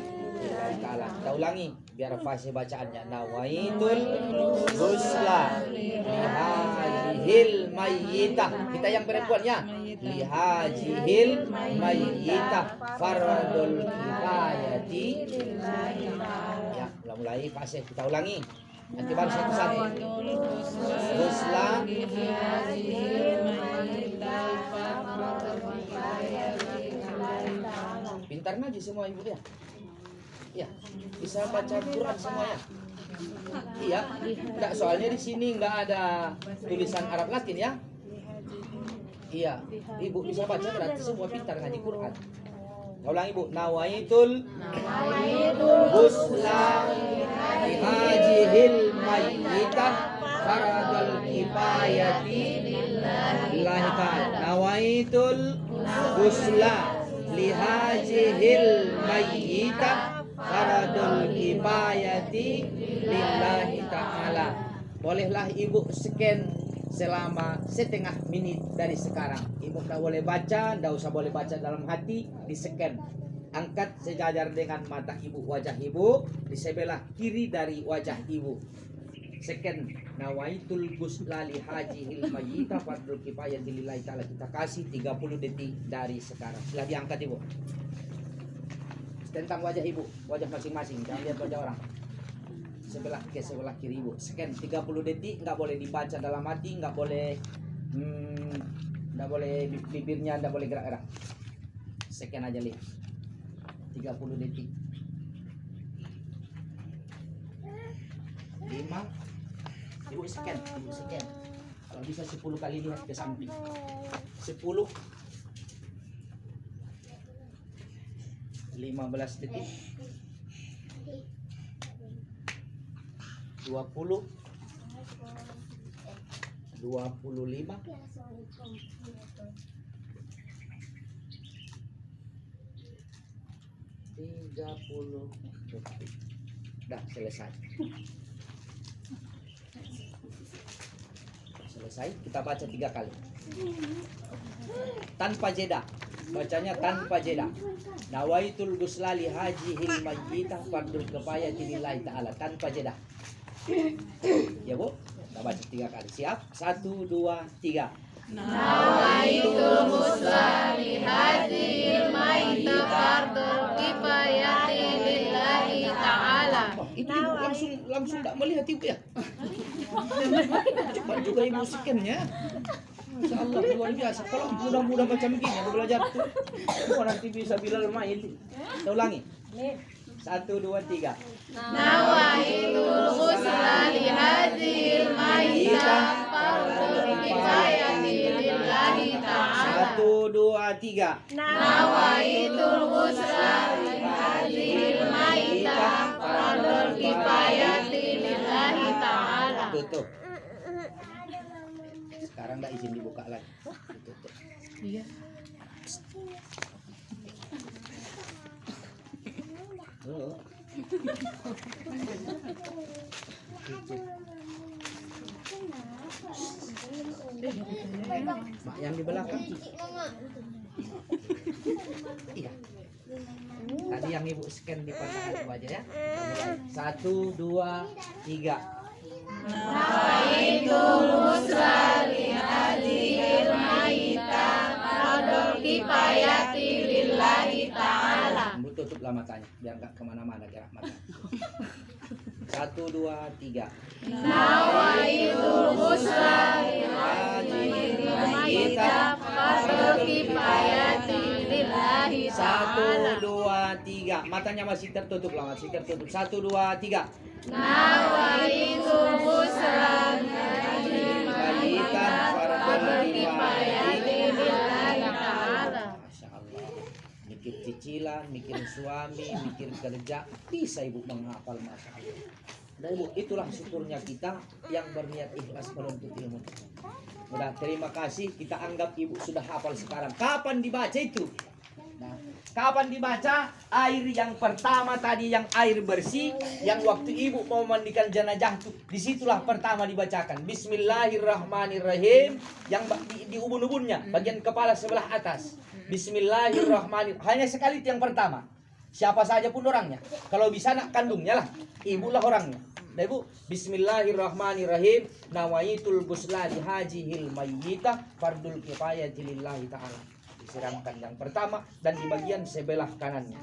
ta'ala. Kita ulangi biar fasih bacaannya. Nawaitul ghusla lihajihil mayyitah. Kita yang perempuannya. Lihajihil mayyitah fardul kifayati. Ya, mulai fasih kita ulangi. Nanti baru satu-satu. Ghusla pintar ngaji semua ibu dia. Iya, bisa baca Quran semuanya. Iya, enggak, soalnya di sini enggak ada tulisan Arab Latin ya. Iya, ibu bisa baca berarti semua pintar ngaji Quran. Ulang ibu. Nawaitul ghusla lihajihil mayyitah faradul kifayati lillahi ta'ala. Nawaitul ghusla lihajihil mayyitah faradul kifayati lillahi ta'ala. Bolehlah ibu scan selama setengah menit dari sekarang. Ibu tak boleh baca, tak usah boleh baca dalam hati, di scan. Angkat sejajar dengan mata ibu, wajah ibu di sebelah kiri dari wajah ibu. Second, nawaitul gusla li hajihil mayyita fardhu kifayah lillahi ta'ala. Kita kasih 30 detik dari sekarang. Setelah diangkat Ibu. Tentang wajah Ibu, wajah masing-masing, jangan lihat wajah orang. Sebelah ke sebelah kiri Ibu. Sekian 30 detik, nggak boleh dibaca dalam hati, nggak boleh bibirnya nggak boleh gerak-gerak. Sekian aja lihat. 30 detik. 5. Ibu sekian, Ibu sekian. Kalau bisa 10 kali lihat ke samping. 10. 15 detik. 20. 25. 30 detik. Dah selesai. Selesai, kita baca 3 kali. Tanpa jeda. Bacanya tanpa jeda. Nawaitul gusla li hajihil mayyitah fardul kifayati lillahi ta'ala. Tanpa jeda. Ya Bu, kita baca 3 kali. Siap? 1, 2, 3. Nawaitul gusla li hajihil mayyitah fardul kifayati lillahi ta'ala. Itu Ibu langsung tak melihat Ibu ya. Cepat juga Ibu scan-nya. Masya Allah luar biasa. Kalau mudah-mudah macam gini aku belajar tuh, nanti bisa Bilal main. Kita ulangi. 1, 2, 3. Nawaitul ghusla li hadzil mayyitah fardhu kifayati lillahi ta'ala. 1, 2, 3. Nawaitul ghusla li hadzil mayyitah fardhu kifayati lillahi ta'ala. Tutup. Sekarang enggak izin dibuka lagi. Ditutup. Iya. Oh. Mak yang di belakang. Iya. Tadi yang Ibu scan di pertanyaan Ibu aja ya. 1, 2, 3. Nawaitul ghusla li hadzil mayyitah fardhu kifayati lillahi ta'ala. Ibu tutuplah matanya biar nggak kemana-mana gerak mata. 1, 2, 3. Nawaitul ghusla li hadzil mayyitah fardhu kifayati lillahi ta'ala. 1, 2, 3. Matanya masih tertutup lah, masih tertutup. 1, 2, 3. Nawaitul ghusla li hadzil mayyitah fardhu kifayati lillahi ta'ala. Masya Allah. Mikir cicilan, mikir suami, mikir kerja, bisa Ibu menghafal, Masya Allah. Dan Ibu, itulah syukurnya kita yang berniat ikhlas menuntut ilmu. Udah, terima kasih. Kita anggap Ibu sudah hafal sekarang. Kapan dibaca itu? Nah, kapan dibaca? Air yang pertama tadi, yang air bersih, yang waktu Ibu mau mandikan jenazah itu, disitulah pertama dibacakan. Bismillahirrahmanirrahim. Yang di ubun-ubunnya, bagian kepala sebelah atas. Bismillahirrahmanirrahim. Hanya sekali itu yang pertama. Siapa saja pun orangnya. Kalau bisa anak kandungnya lah, ibulah orangnya. Nah Ibu, Bismillahirrahmanirrahim. Nawaitul ghusla li hajihil mayyitah fardul kifayati lillahi ta'ala. Disiramkan yang pertama dan di bagian sebelah kanannya.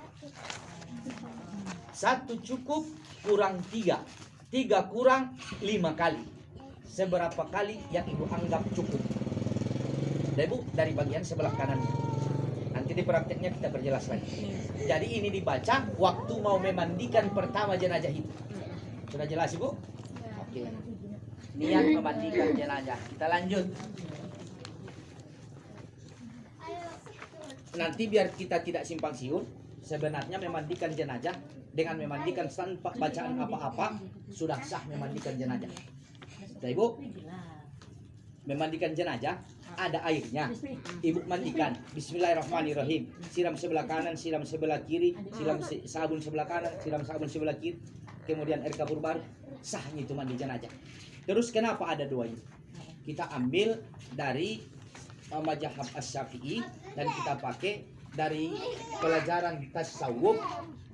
1 cukup, kurang 3. 3 kurang 5 kali. Seberapa kali yang Ibu anggap cukup? Nah Ibu, dari bagian sebelah kanannya. Nanti di prakteknya kita perjelas lagi. Jadi ini dibaca waktu mau memandikan pertama jenazah itu. Sudah jelas Ibu? Oke. Niat memandikan jenazah. Kita lanjut. Nanti biar kita tidak simpang siur, sebenarnya memandikan jenazah dengan memandikan tanpa bacaan apa-apa sudah sah memandikan jenazah. Sudah Ibu? Memandikan jenazah ada airnya. Ibu mandikan. Bismillahirrahmanirrahim. Siram sebelah kanan, siram sebelah kiri, siram sabun sebelah kanan, siram sabun sebelah kiri. Kemudian air kapur baru. Sahnya itu mandi jenazah. Terus kenapa ada 2 ini? Kita ambil dari mazhab Asy-Syafi'i dan kita pakai dari pelajaran tasawuf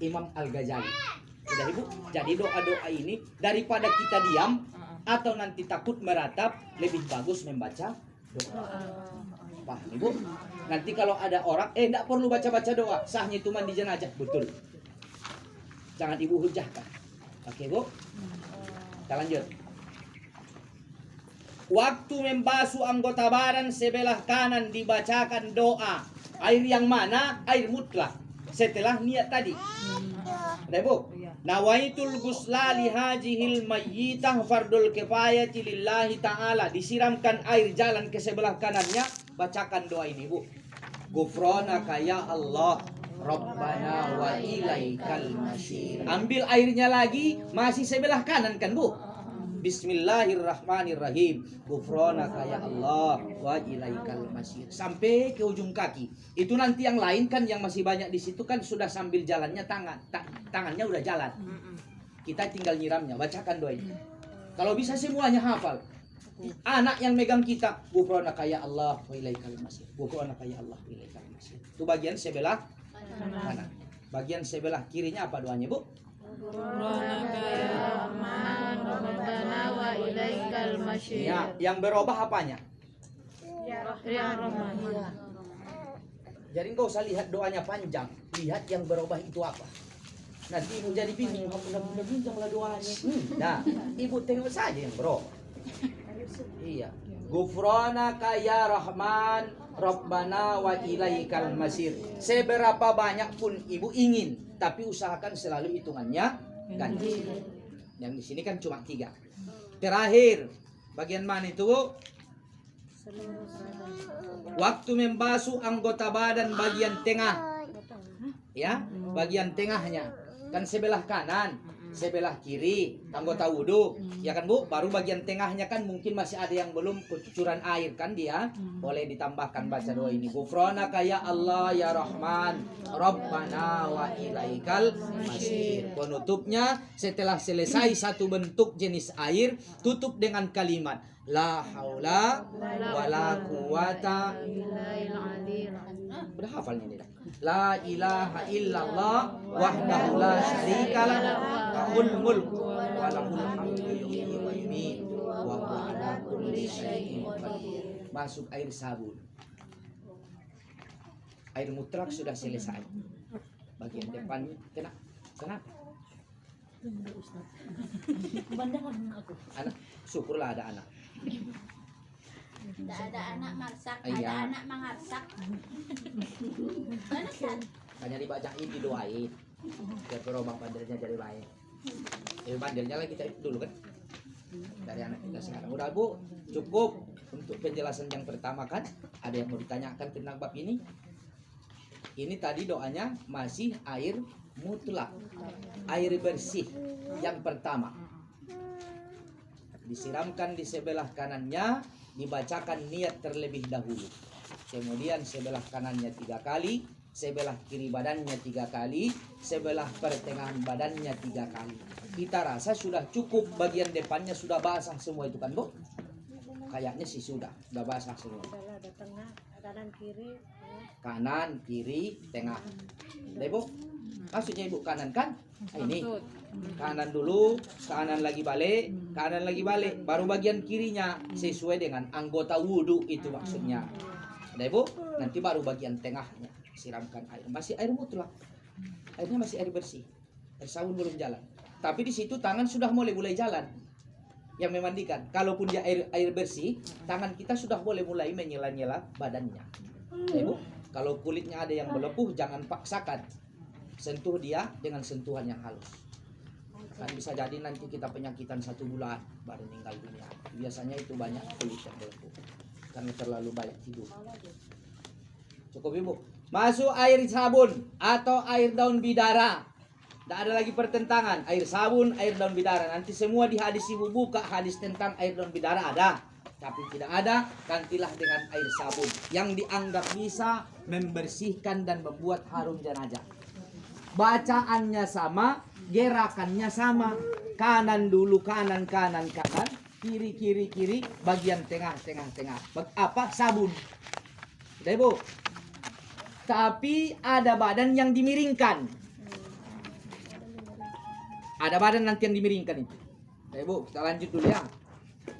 Imam Al-Ghazali. Sudah Ibu? Jadi doa-doa ini daripada kita diam, atau nanti takut meratap, lebih bagus membaca doa. Paham Ibu? Nanti kalau ada orang, enggak perlu baca-baca doa, sahnya itu mandi jenazah, betul. Jangan Ibu hujahkan. Oke Bu? Kita lanjut. Waktu membasuh anggota badan sebelah kanan dibacakan doa. Air yang mana? Air mutlak. Setelah niat tadi. Ada Bu? Nawaitul ghusla li hajihil mayyitah fardul kifayati lillahi ta'ala. Disiramkan air jalan ke sebelah kanannya. Bacakan doa ini Bu. Ghufranaka ya Allah, Rabbana wa ilaikal masir. Ambil airnya lagi, masih sebelah kanan kan Bu? Bismillahirrahmanirrahim. Ghufranaka ya Allah wa ilaikal masir. Sampai ke ujung kaki. Itu nanti yang lain kan yang masih banyak di situ kan sudah sambil jalannya tangannya udah jalan. Kita tinggal nyiramnya, bacakan doa ini. Kalau bisa semuanya hafal. Anak yang megang kita, ghufranaka ya Allah wa ilaikal masir. Ghufranaka ya Allah wa ilaikal masir. Itu bagian sebelah kanan. Bagian sebelah kirinya apa doanya, Bu? Ya, yang berubah apanya? Jadi enggak usah lihat doanya panjang, lihat yang berubah itu apa. Nanti Ibu jadi bingung, benar-benar bingung lah doanya. Nah, Ibu tengok saja yang berubah. Iya. Ghufranaka ya Rahman, Rabbana wa ilaikal masir. Seberapa banyak pun Ibu ingin, tapi usahakan selalu hitungannya ganjil. Yang di sini kan cuma 3. Terakhir, bagian mana itu, Bu? Waktu membasuh anggota badan bagian tengah. Ya, bagian tengahnya. Kan sebelah kanan, sebelah kiri, anggota wudhu, ya kan Bu? Baru bagian tengahnya kan mungkin masih ada yang belum kecucuran air kan dia, boleh ditambahkan baca doa ini. Ghufranaka ya Allah ya Rahman, Rabbana wa ilaikal masir. Penutupnya setelah selesai satu bentuk jenis air, tutup dengan kalimat la haula wala quwata. Udah hafalnya nih dah. La ilaha illallah wahdahu la syarikalah lahul mulku wa lahul hamdu yuhyi wa yumiit wa huwa ala kulli syai'in qadir. Masuk air sabun. Air mutlak sudah selesai. Bagian depannya kenapa? Kebandangan aku. Anak, syukurlah ada anak. Tidak ada anak marsak, Iya. ada anak mangarsak. Mana Ustaz? Hanya dibacain, didoain. Biar berubah bandelnya jadi baik. Bandelnya lagi kita dulu kan. Dari anak kita sekarang. Udah Bu, cukup untuk penjelasan yang pertama kan. Ada yang mau ditanyakan tentang bab ini? Ini tadi doanya masih air mutlak, air bersih yang pertama. Disiramkan di sebelah kanannya, dibacakan niat terlebih dahulu. Kemudian sebelah kanannya 3 kali, sebelah kiri badannya 3 kali, sebelah pertengahan badannya 3 kali. Kita rasa sudah cukup, bagian depannya sudah basah semua itu kan Bu? Kayaknya sih sudah basah semua. Ada tengah, kanan kiri. Kanan, kiri, tengah. Udah Bu? Maksudnya Ibu kanan kan? Nah, ini kanan dulu, kanan lagi balik, baru bagian kirinya sesuai dengan anggota wudhu itu maksudnya. Udah Bu? Nanti baru bagian tengahnya siramkan air, masih air mutlak, airnya masih air bersih, air sabun belum jalan. Tapi di situ tangan sudah mulai jalan. Yang memandikan, kalaupun dia air bersih, tangan kita sudah boleh mulai menyela-nyela badannya. Udah Bu? Kalau kulitnya ada yang melepuh, jangan paksakan. Sentuh dia dengan sentuhan yang halus. Kan bisa jadi nanti kita penyakitan 1 bulan baru meninggal dunia. Biasanya itu banyak kulit yang melepuh karena terlalu banyak tidur. Cukup Ibu. Masuk air sabun atau air daun bidara. Tidak ada lagi pertentangan. Air sabun, air daun bidara. Nanti semua di hadis Ibu buka hadis tentang air daun bidara ada. Tapi tidak ada, gantilah dengan air sabun yang dianggap bisa membersihkan dan membuat harum jenazah. Bacaannya sama, gerakannya sama. Kanan dulu, kanan, kiri, bagian tengah. Apa? Sabun. Udah Bu? Tapi ada badan yang dimiringkan. Ada badan nanti yang dimiringkan itu. Udah Bu, kita lanjut dulu ya.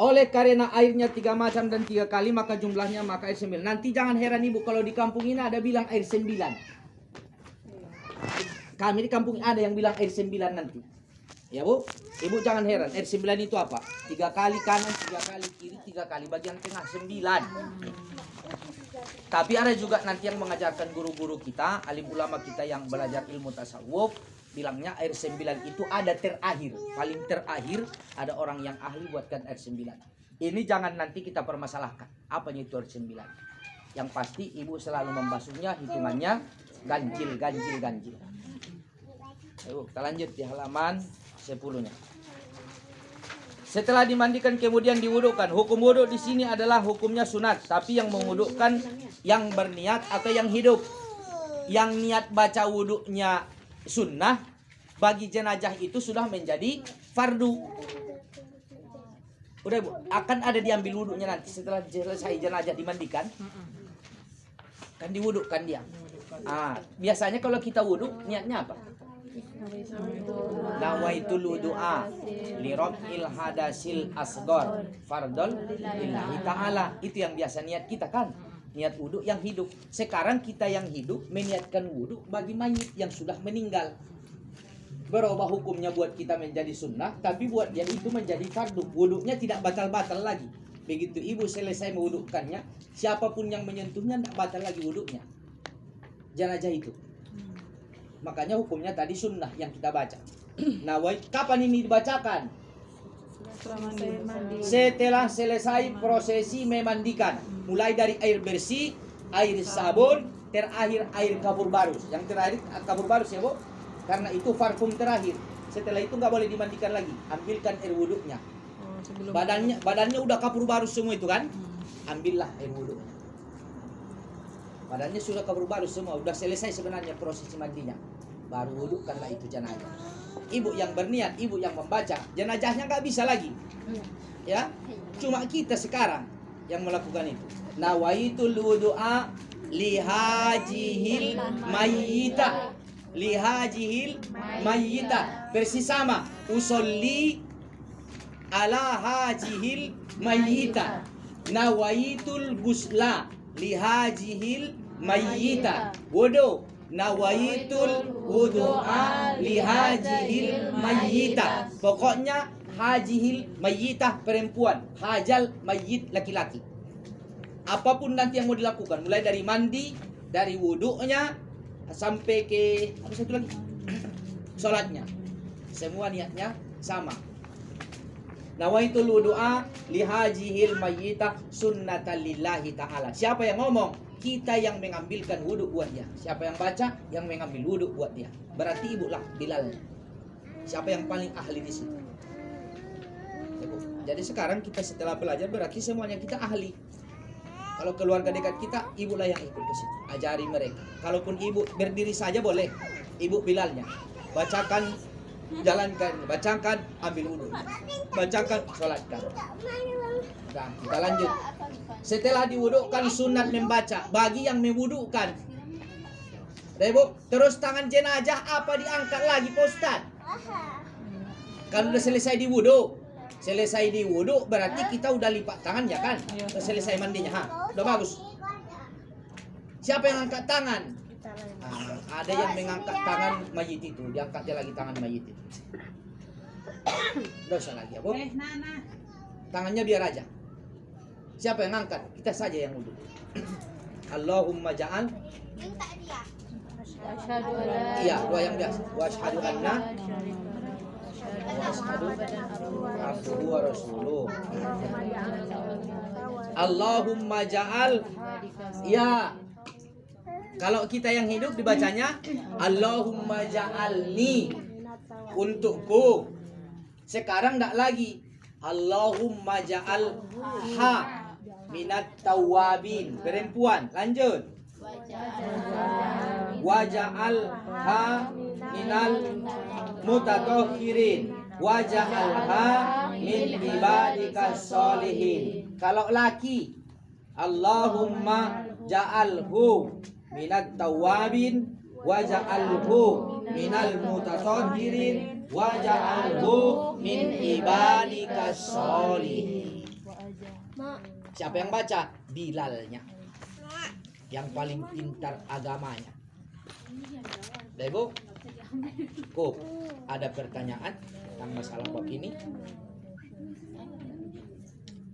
Oleh karena airnya 3 macam dan 3 kali, maka jumlahnya maka air 9. Nanti jangan heran ibu kalau di kampung ini ada bilang air 9. Kami di kampung ada yang bilang air 9 nanti. Ya bu, ibu jangan heran. Air 9 itu apa? 3 kali kanan, 3 kali kiri, 3 kali bagian tengah, 9. Tapi ada juga nanti yang mengajarkan guru-guru kita, alim ulama kita yang belajar ilmu tasawuf, bilangnya air 9 itu ada terakhir. Paling terakhir ada orang yang ahli buatkan air 9. Ini jangan nanti kita permasalahkan. Apanya itu air 9? Yang pasti ibu selalu membasuhnya, hitungannya ganjil. Ayo, kita lanjut di halaman 10-nya. Setelah dimandikan kemudian diwudukkan. Hukum wuduk di sini adalah hukumnya sunat, tapi yang mewudukkan yang berniat atau yang hidup. Yang niat baca wuduknya sunnah, bagi jenazah itu sudah menjadi fardu. Udah bu, akan ada diambil wuduknya nanti setelah selesai jenazah dimandikan, kan diwudukkan dia. Biasanya kalau kita wuduk niatnya apa? Nawaitul wudu'a li rabbil hadasil asghar fardol lillahi ta'ala. Itu yang biasa niat kita kan. Niat wudhu yang hidup. Sekarang kita yang hidup meniatkan wudhu bagi mayit yang sudah meninggal. Berubah hukumnya buat kita menjadi sunnah, tapi buat dia itu menjadi fardu. Wudhunya tidak batal-batal lagi. Begitu ibu selesai mewudukkannya, siapapun yang menyentuhnya tidak batal lagi wudhunya. Jenazah itu. Makanya hukumnya tadi sunnah yang kita baca. Nah, kapan ini dibacakan? Setelah selesai prosesi memandikan. Mulai dari air bersih, air sabun, terakhir air kabur barus. Yang terakhir kabur barus ya bu. Karena itu parfum terakhir. Setelah itu nggak boleh dimandikan lagi. Ambilkan air wuduknya. Badannya udah kabur barus semua itu kan. Ambillah air wuduknya. Badannya sudah kabur barus semua, udah selesai sebenarnya prosesi mandinya. Baru wudukkanlah itu jenazah. Ibu yang berniat, ibu yang membaca, jenazahnya nggak bisa lagi. Ya, cuma kita sekarang yang melakukan itu. Nawaitul wudu'a lihajihil mayyita. Lihajihil mayyita. Persis sama. Usolli ala hajihil mayyita. Nawaitul gusla lihajihil mayyita. Wudu. Nawaitul wudu'a lihajihil mayyita. Pokoknya hajihil mayyitah perempuan, hajal mayyit laki-laki. Apapun nanti yang mau dilakukan, mulai dari mandi, dari wudu'nya sampai ke apa satu lagi? Salatnya. Semua niatnya sama. Nawaitul wudu'a lihajihil mayyitah sunnatan lillahi ta'ala. Siapa yang ngomong? Kita yang mengambilkan wuduk buat dia. Siapa yang baca? Yang mengambil wuduk buat dia. Berarti ibu lah Bilalnya. Siapa yang paling ahli di situ? Jadi sekarang kita setelah belajar berarti semuanya kita ahli. Kalau keluarga dekat kita, ibu lah yang ikut ke situ. Ajari mereka. Kalaupun ibu berdiri saja boleh. Ibu Bilalnya. Bacakan, jalankan, bacakan, ambil wuduk. Bacakan, sholatkan. Nah, kita lanjut. Setelah diwudukkan sunat membaca bagi yang mewudukkan. Ibu, terus tangan jenazah apa diangkat lagi Pak Ustaz? Kalau udah selesai diwuduk. Selesai diwuduk berarti kita udah lipat tangan ya kan? Udah selesai mandinya, udah bagus. Siapa yang angkat tangan? Ada yang mengangkat tangan mayit itu, diangkatnya lagi tangan mayit itu. Udah usah lagi ya, Bu. Tangannya biar aja. Siapa yang angkat? Kita saja yang wudhu. Allahumma ja'al. Iya, doa yang biasa. Wa asyhadu anna wa asyhadu abduhu wa rasuluh. Allahumma ja'al. Ya. Kalau kita yang hidup dibacanya Allahumma ja'alni, untukku. Sekarang enggak lagi Allahumma ja'al ha minat tawabin, perempuan. Lanjut. Waja'al ha minal mutatahhirin, waja'al ha min ibadikas sholihin. Kalau laki Allahumma ja'alhu minat tawabin, waja'alhu minal mutatahhirin, waja'alhu min ibadikas sholihin. Siapa yang baca? Bilalnya. Yang paling pintar agamanya. Udah Ibu? Cukup. Ada pertanyaan tentang masalah bab ini?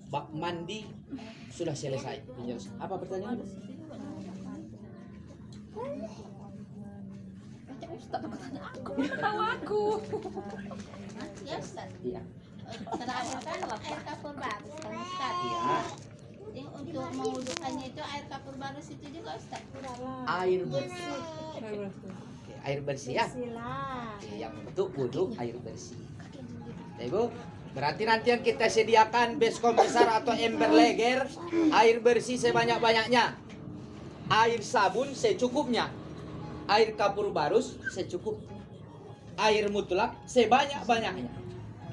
Bab mandi sudah selesai. Apa pertanyaan? Tahu aku. Ya Ustaz. Iya. Terakhir kan air kapur barus kan Ustaz. Iya. Yang untuk mewudukannya itu air kapur barus itu juga Ustaz. Air bersih. Oke, air bersih ya. Oke, yang untuk wudhu air bersih. Ya, Ibu. Berarti nanti yang kita sediakan baskom besar atau ember leger, air bersih sebanyak-banyaknya. Air sabun secukupnya. Air kapur barus secukupnya. Air mutlak sebanyak-banyaknya.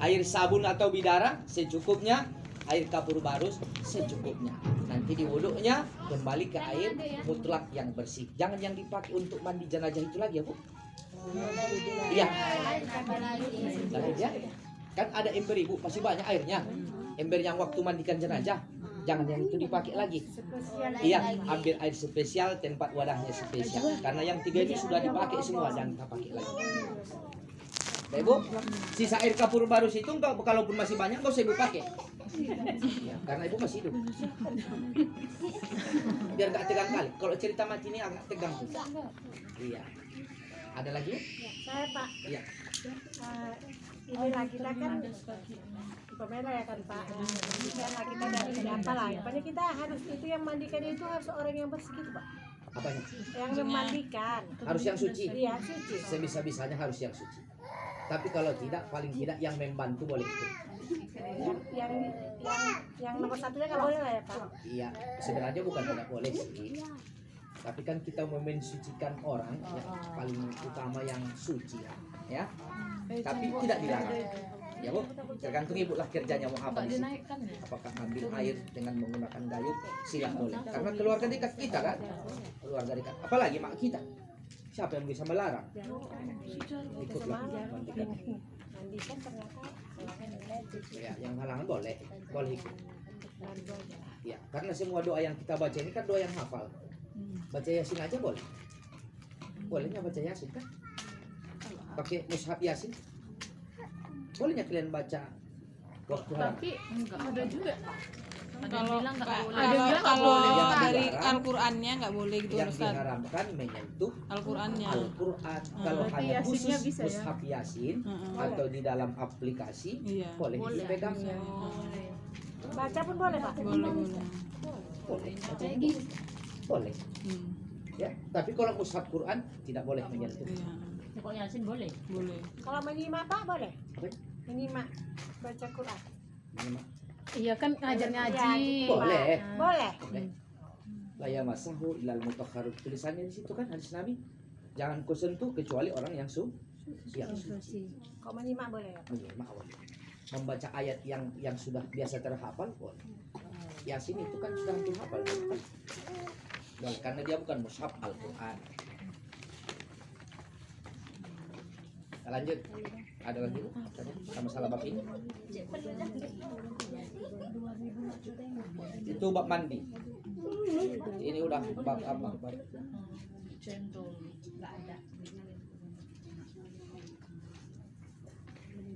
Air sabun atau bidara secukupnya. Air kapur barus secukupnya. Nanti di wudhunya kembali ke air mutlak yang bersih. Jangan yang dipakai untuk mandi jenazah itu lagi ya Bu. Iya. Lagi ya. Kan ada ember Ibu, pasti banyak airnya. Ember yang waktu mandikan jenazah. Jangan yang itu dipakai lagi. Iya, ambil air spesial, tempat wadahnya spesial. Karena yang 3 ini sudah dipakai semua, jangan kita pakai lagi. Nah, Ibu, sisa air kapur barus itu kalaupun masih banyak nggak usah Ibu pakai. Ya, karena Ibu masih hidup. Biar nggak tegang kali. Kalau cerita mati ini agak tegang tuh. Iya. Ada lagi? Saya Pak, Iya. inilah kita kan pemela ya kan Pak. Inilah kita dari siapa lah. Pokoknya kita harus itu yang mandikan itu harus orang yang bersih gitu Pak. Apanya? Yang memandikan. Harus yang suci. Iya suci. Sebisa-bisanya harus yang suci. Tapi kalau tidak, paling tidak yang membantu boleh ikut. Yang nomor satunya nggak boleh lah ya Pak. Iya, sebenarnya bukan tidak boleh sih. Tapi kan kita mensucikan orang yang paling utama yang suci ya. Tapi tidak dilarang. Ya Bu, tergantung Ibu lah kerjanya mau apa di sini. Apakah ambil air dengan menggunakan gayung? Sila boleh. Karena keluarga dekat kita kan. Keluarga dekat. Apalagi mak kita. Siapa yang bisa melarang? Ikutlah mandikan. Mandikan ternyata Ya, yang halangan boleh ikut. Ya, karena semua doa yang kita baca ini kan doa yang hafal. Baca Yasin aja boleh. Bolehnya baca Yasin kan? Pakai mushaf Yasin. Bolehnya kalian baca waktu haram. Tapi enggak ada juga Pak. Kalau Yang dari dilarang, Al-Qur'annya nggak boleh gitu yang Ustaz. diharamkan menyentuh Al-Qur'annya. Al-Quran. Kalau hanya khusus mushaf Yasin Heeh. atau di dalam aplikasi, Iya. boleh dipegang. baca pun boleh Pak. Boleh. Boleh. Boleh. Ya, tapi kalau mushaf Quran tidak boleh menyentuh. Iya. Kok Yasin boleh? Boleh. Kalau menyimak Pak boleh. Apa? Menyimak baca Quran. Iya kan ngajar ngaji. Boleh. Boleh. Boleh. La yamassahu ilal mutahharun. Tulisannya di situ kan hadis Nabi. Jangan kau sentuh kecuali orang yang suci. Kalau menyimak boleh ya. Menyimak boleh. Membaca ayat yang sudah biasa terhafal boleh. Yasin itu kan sudah hampir hafal kan? Karena dia bukan mushaf Al-Quran. Kita lanjut. Ada lagi sama salah bab ini? Itu bab mandi. Ini udah bab apa? Bab.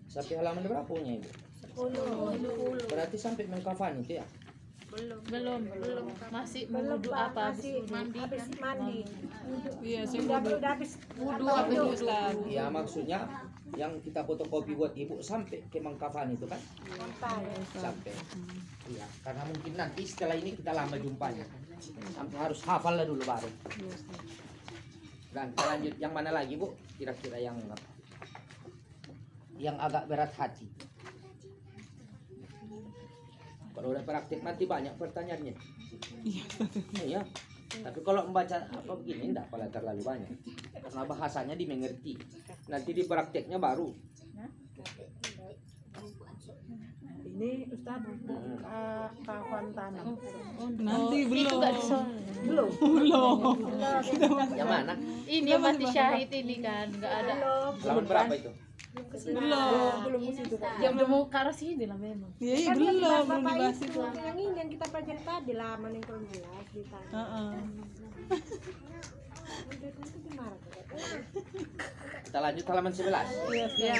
Sampai halaman berapa punya Ibu? 10. Berarti sampai mengkafan itu ya? Belum. Masih Belum mewudu Pak, apa masih habis mandi. Iya, sih Udah habis wudu apa itu Ustaz? Ya maksudnya yang kita fotokopi buat Ibu sampai ke mengkafan itu kan? Sampai. Iya, karena mungkin nanti setelah ini kita lama jumpanya. Sampai harus hafal lah dulu baru. Dan kita lanjut yang mana lagi Bu? Kira-kira yang agak berat hati. Kalau udah praktik nanti banyak pertanyaannya. Iya. Tapi kalau membaca apa begini enggak pala terlalu banyak. Karena bahasanya dimengerti. Nanti di prakteknya baru. ini Ustaz kawan tanam. Nanti belum. Yang mana? Ini mati syahid ini kan enggak ada. Halaman berapa itu? Belum. Yang belum mau ke arah sini lah memang. Iya, iya Kan belum Bapak dibahas itu itu. yang ini yang kita pelajari tadi lah, mana yang kurang jelas ditanya. Heeh. Itu gimana tuh? Kita lanjut halaman 11. Iya.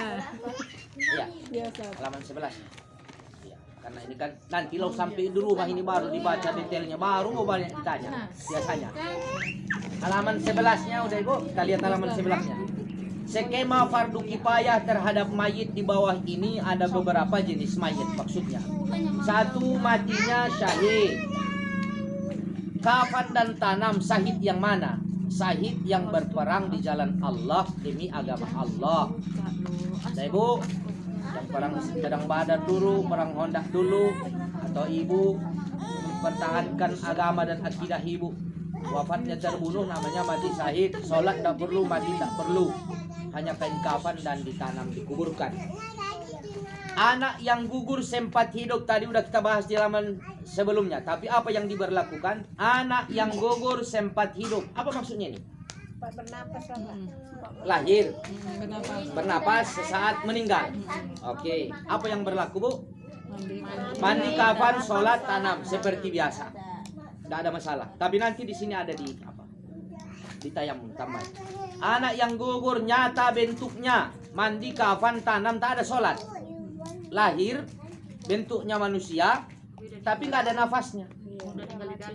Iya, Biasa. halaman 11. Iya, karena ini kan nanti lo sampai di rumah ini baru dibaca detailnya, baru mau banyak ditanya biasanya. Halaman 11-nya udah Ibu, kita lihat halaman 11-nya. Skema fardu kifayah terhadap mayit di bawah ini ada beberapa jenis mayit maksudnya. Satu, matinya syahid. Kafan dan tanam syahid yang mana? Syahid yang berperang di jalan Allah demi agama Allah. Nah, Ibu, yang perang sedang badar dulu, perang hondak dulu, atau Ibu mempertahankan agama dan akidah Ibu. Wafatnya terbunuh namanya mati syahid. Sholat tidak perlu, mati tidak perlu. Hanya kain kafan dan ditanam, dikuburkan. Anak yang gugur sempat hidup tadi udah kita bahas di halaman sebelumnya. Tapi apa yang diberlakukan? Anak yang gugur sempat hidup. Apa maksudnya ini? Pak bernapas lah Pak. Lahir, Bernapas. bernapas sesaat meninggal. Oke, apa yang berlaku Bu? Mandi. Mandi, kafan, sholat, tanam seperti biasa. Tidak ada masalah. Tapi nanti di sini ada di apa? Di tayamum tambah. Anak yang gugur nyata bentuknya, mandi, kafan, tanam, tak ada sholat. Lahir bentuknya manusia, tapi nggak ada nafasnya.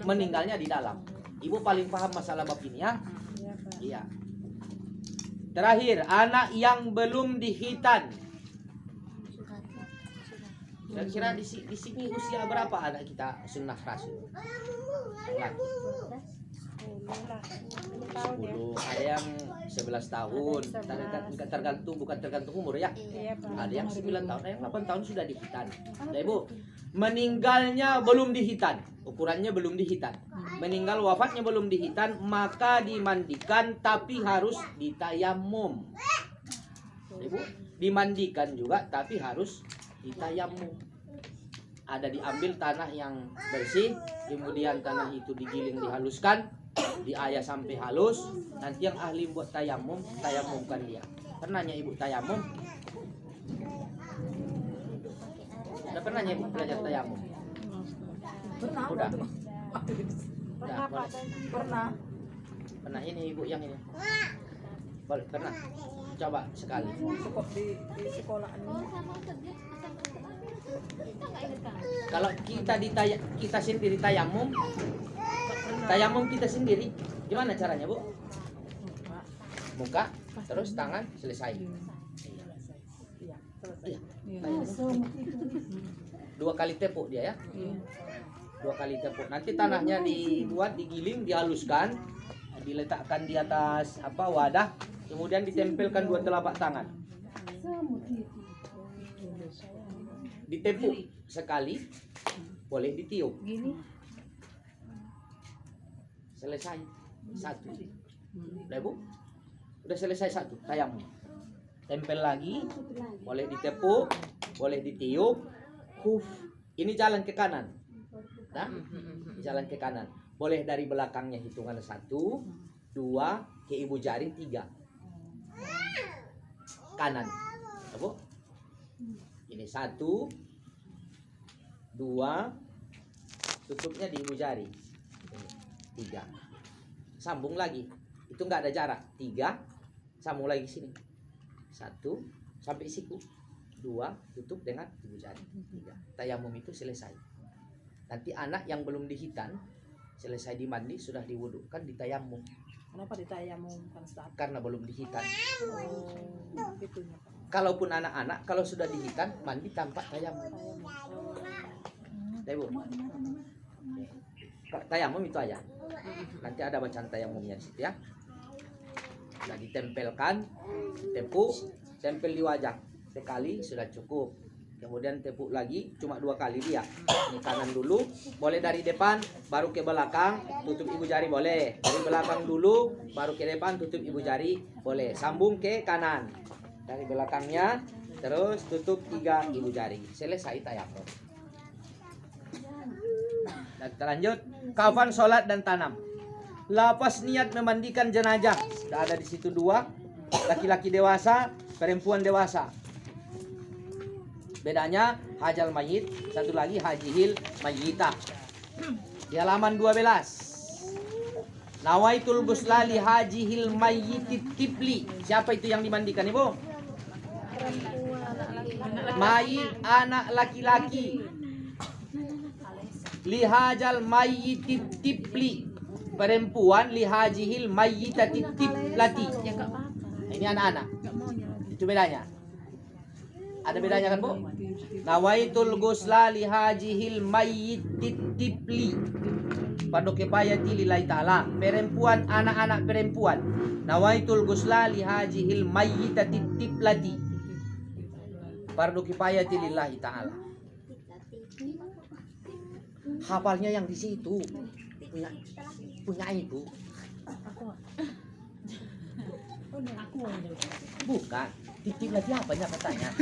Meninggalnya di dalam. Ibu paling paham masalah bab ini ya? Iya. Terakhir, anak yang belum dihitan. Kira-kira di sini usia berapa anak kita sunnah rasul? Laki. 10, ada yang 11 tahun, tergantung, bukan tergantung umur ya. Ada yang 9 tahun, ada yang 8 tahun sudah dihitan. Nah, Ibu, meninggalnya belum dihitan, ukurannya belum dihitan. Meninggal wafatnya belum dihitan, maka dimandikan tapi harus ditayamum. Ibu, dimandikan juga tapi harus ditayamum. Ada diambil tanah yang bersih, kemudian tanah itu digiling, dihaluskan, diayak sampai halus. Nanti yang ahli buat tayamum, tayamumkan dia. Pernahnya Ibu tayamum? Udah pernahnya Ibu belajar tayamum? Pernah. Udah. Pernah Pak. Pernah. Pernah ini Ibu yang ini? Boleh, pernah? Coba sekali. Di sekolah Kalau kita sendiri tayamum kita sendiri, gimana caranya Bu? Muka, terus tangan, selesai. Iya. Dua kali tepuk dia ya. 2 kali tepuk. Nanti tanahnya dibuat, digiling, dihaluskan, diletakkan di atas wadah, kemudian ditempelkan 2 telapak tangan. Ditepuk sekali, boleh ditiup. Selesai 1. Udah Bu? Udah selesai 1 tayamum. Tempel lagi, boleh ditepuk, boleh ditiup. Ini jalan ke kanan. Nah, jalan ke kanan. Boleh dari belakangnya hitungan 1, 2, ke ibu jari 3. Kanan. Bu? Ini 1, 2, tutupnya di ibu jari. 3. Sambung lagi. Itu nggak ada jarak. 3, sambung lagi sini. 1 sampai siku. 2, tutup dengan ibu jari. 3. Tayamum itu selesai. Nanti anak yang belum dihitan, selesai dimandi, sudah diwudukan, ditayamum. Kenapa ditayamum kan Ustaz? Karena belum dihitan. Gitunya. Kalaupun anak-anak, kalau sudah dihitan, mandi tanpa tayamum. Ibu. Tayamum itu aja. Nanti ada bacaan tayamumnya di situ ya. Sudah ditempelkan, tepuk, tempel di wajah. Sekali sudah cukup. Kemudian tepuk lagi, cuma 2 kali dia. Ini kanan dulu, boleh dari depan, baru ke belakang, tutup ibu jari boleh. Dari belakang dulu, baru ke depan, tutup ibu jari boleh. Sambung ke kanan. Dari belakangnya, terus tutup 3 ibu jari. Selesai tayamum. Dan kita lanjut, kafan, sholat, dan tanam. Lapas niat memandikan jenazah. Sudah ada di situ 2, laki-laki dewasa, perempuan dewasa. Bedanya hajal mayit, satu lagi hajihil mayita. Di halaman 12. Nawaitul ghusla li hajihil mayyiti tifli. Siapa itu yang dimandikan, Ibu? Mayit anak laki-laki. Lihajal mayyiti tifli. Perempuan lihajihil mayyitati tiflati. Ini anak-anak. Itu bedanya. Ada bedanya kan, Bu? Nawaitul ghusla li hajihil mayyiti tifli. Fardu kifayati lillahi ta'ala. Perempuan, anak-anak perempuan. Nawaitul ghusla li hajihil mayyitati tiflati. Fardu kifayati lillahi ta'ala. Hafalnya yang di situ. Punya Ibu. Bukan. Titip lagi apanya katanya?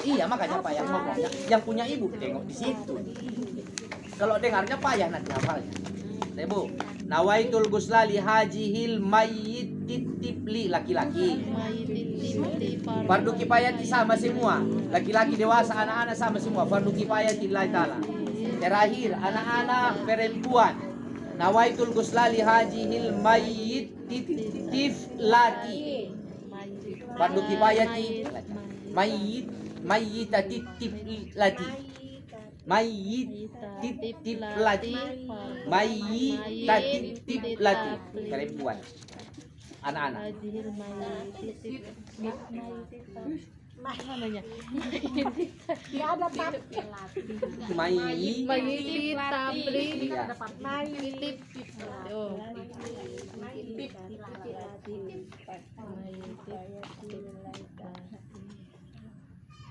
Iya, makanya payah ngomongnya. Yang punya Ibu tengok di situ. Kalau dengarnya payah nanti hafalnya. Ibu, nawaitul ghusla li hajihil mayyiti tifli, laki-laki. Fardu kifayati sama semua. Laki-laki, dewasa, anak-anak sama semua. Fardu kifayati lillahi ta'ala. Terakhir, anak-anak perempuan. Nawaitul ghusla li hajihil mayyiti tiflati. Fardu kifayati mayyitati tiflati. Mayyitati tiflati. Mayyitati tiflati. Perempuan. Anak-anak. Ya ada tap. Mayyiti tabli. Iya.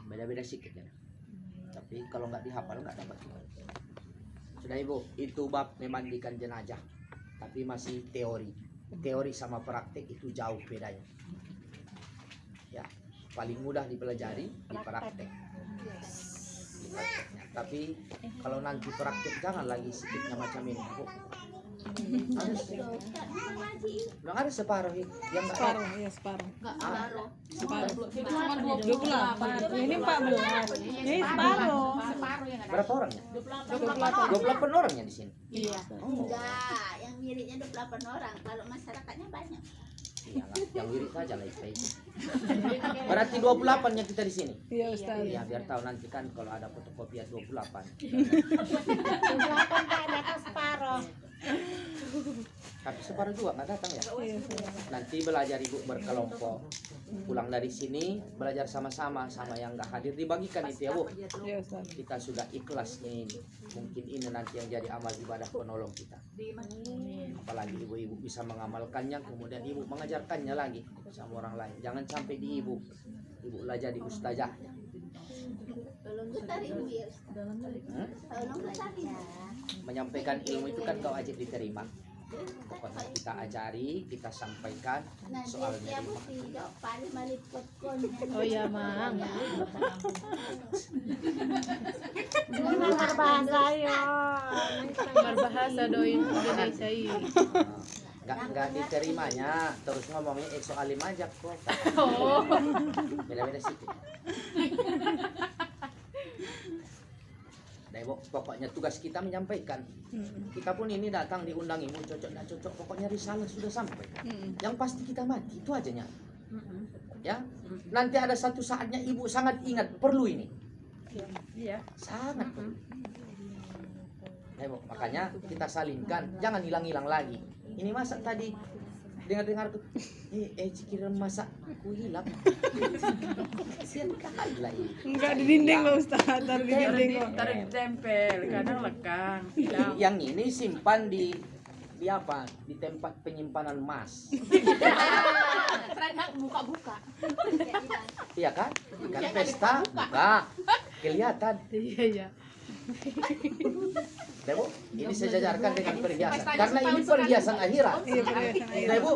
Beda-beda sedikit ya. Tapi kalau nggak dihafal nggak dapat. Sudah Ibu, itu bab memandikan jenazah. Tapi masih teori. Teori sama praktek itu jauh bedanya. Ya, paling mudah dipelajari di praktek. Tapi kalau nanti praktek jangan lagi sedikitnya macam ini, Bu. Harus separuh yang nggak Separuh, ya separuh. Separuh. Cuma 28. Ini 14. Ini separuh. berapa orangnya? 28 orangnya di sini. Iya. Enggak, yang wiridnya 28 orang. Kalau masyarakatnya banyak. Iya lah, yang wirid saja lah itu. Berarti 28-nya kita di sini. Iya, Ustaz. Ya biar tahu nanti kan kalau ada fotokopian 28. 28 tak ada kan separuh. Tapi separuh juga nggak datang ya. Nanti belajar Ibu berkelompok. Pulang dari sini belajar sama-sama sama yang nggak hadir dibagikan itu ya Bu. Iya, Ustaz. Kita sudah ikhlasnya ini. Mungkin ini nanti yang jadi amal ibadah penolong kita. Apalagi ibu-ibu bisa mengamalkannya, kemudian ibu mengajarkannya lagi sama orang lain. Jangan sampai di ibu lah jadi ustazahnya. Tolong getari Ibu ya. Tolong getari. Menyampaikan ilmu itu kan kau wajib diterima. Pokoknya kita ajari, kita sampaikan soal Dia nerima. mesti jawab paling malipot kon. Oh ya, Mang. Ini berbahasa yo. Berbahasa doin Indonesia ini. Nggak diterimanya, terus ngomongnya soal aja kok. Beda-beda sedikit. Nah, Ibu, pokoknya tugas kita menyampaikan. Kita pun ini datang diundang Ibu, cocok nggak cocok, pokoknya risalah sudah sampai. Yang pasti kita mati, itu aja nya. Ya, nanti ada satu saatnya Ibu sangat ingat perlu ini. Iya. Sangat perlu. Nah, Ibu, makanya kita salinkan, jangan hilang-hilang lagi. Ini masa tadi dengar-dengar tuh, kira masak aku hilang. Kasihan kali lah ini. Enggak di dinding loh, Ustaz. Taruh di dinding kok. Taruh ditempel, kadang lekang. Yang ini simpan di apa? Di tempat penyimpanan emas. Ternyata buka-buka. Iya kan? Kan pesta buka. Kelihatan. Iya. Nah, Bu, ini saya jajarkan dengan perhiasan. Karena ini perhiasan akhirat. Nah, Bu,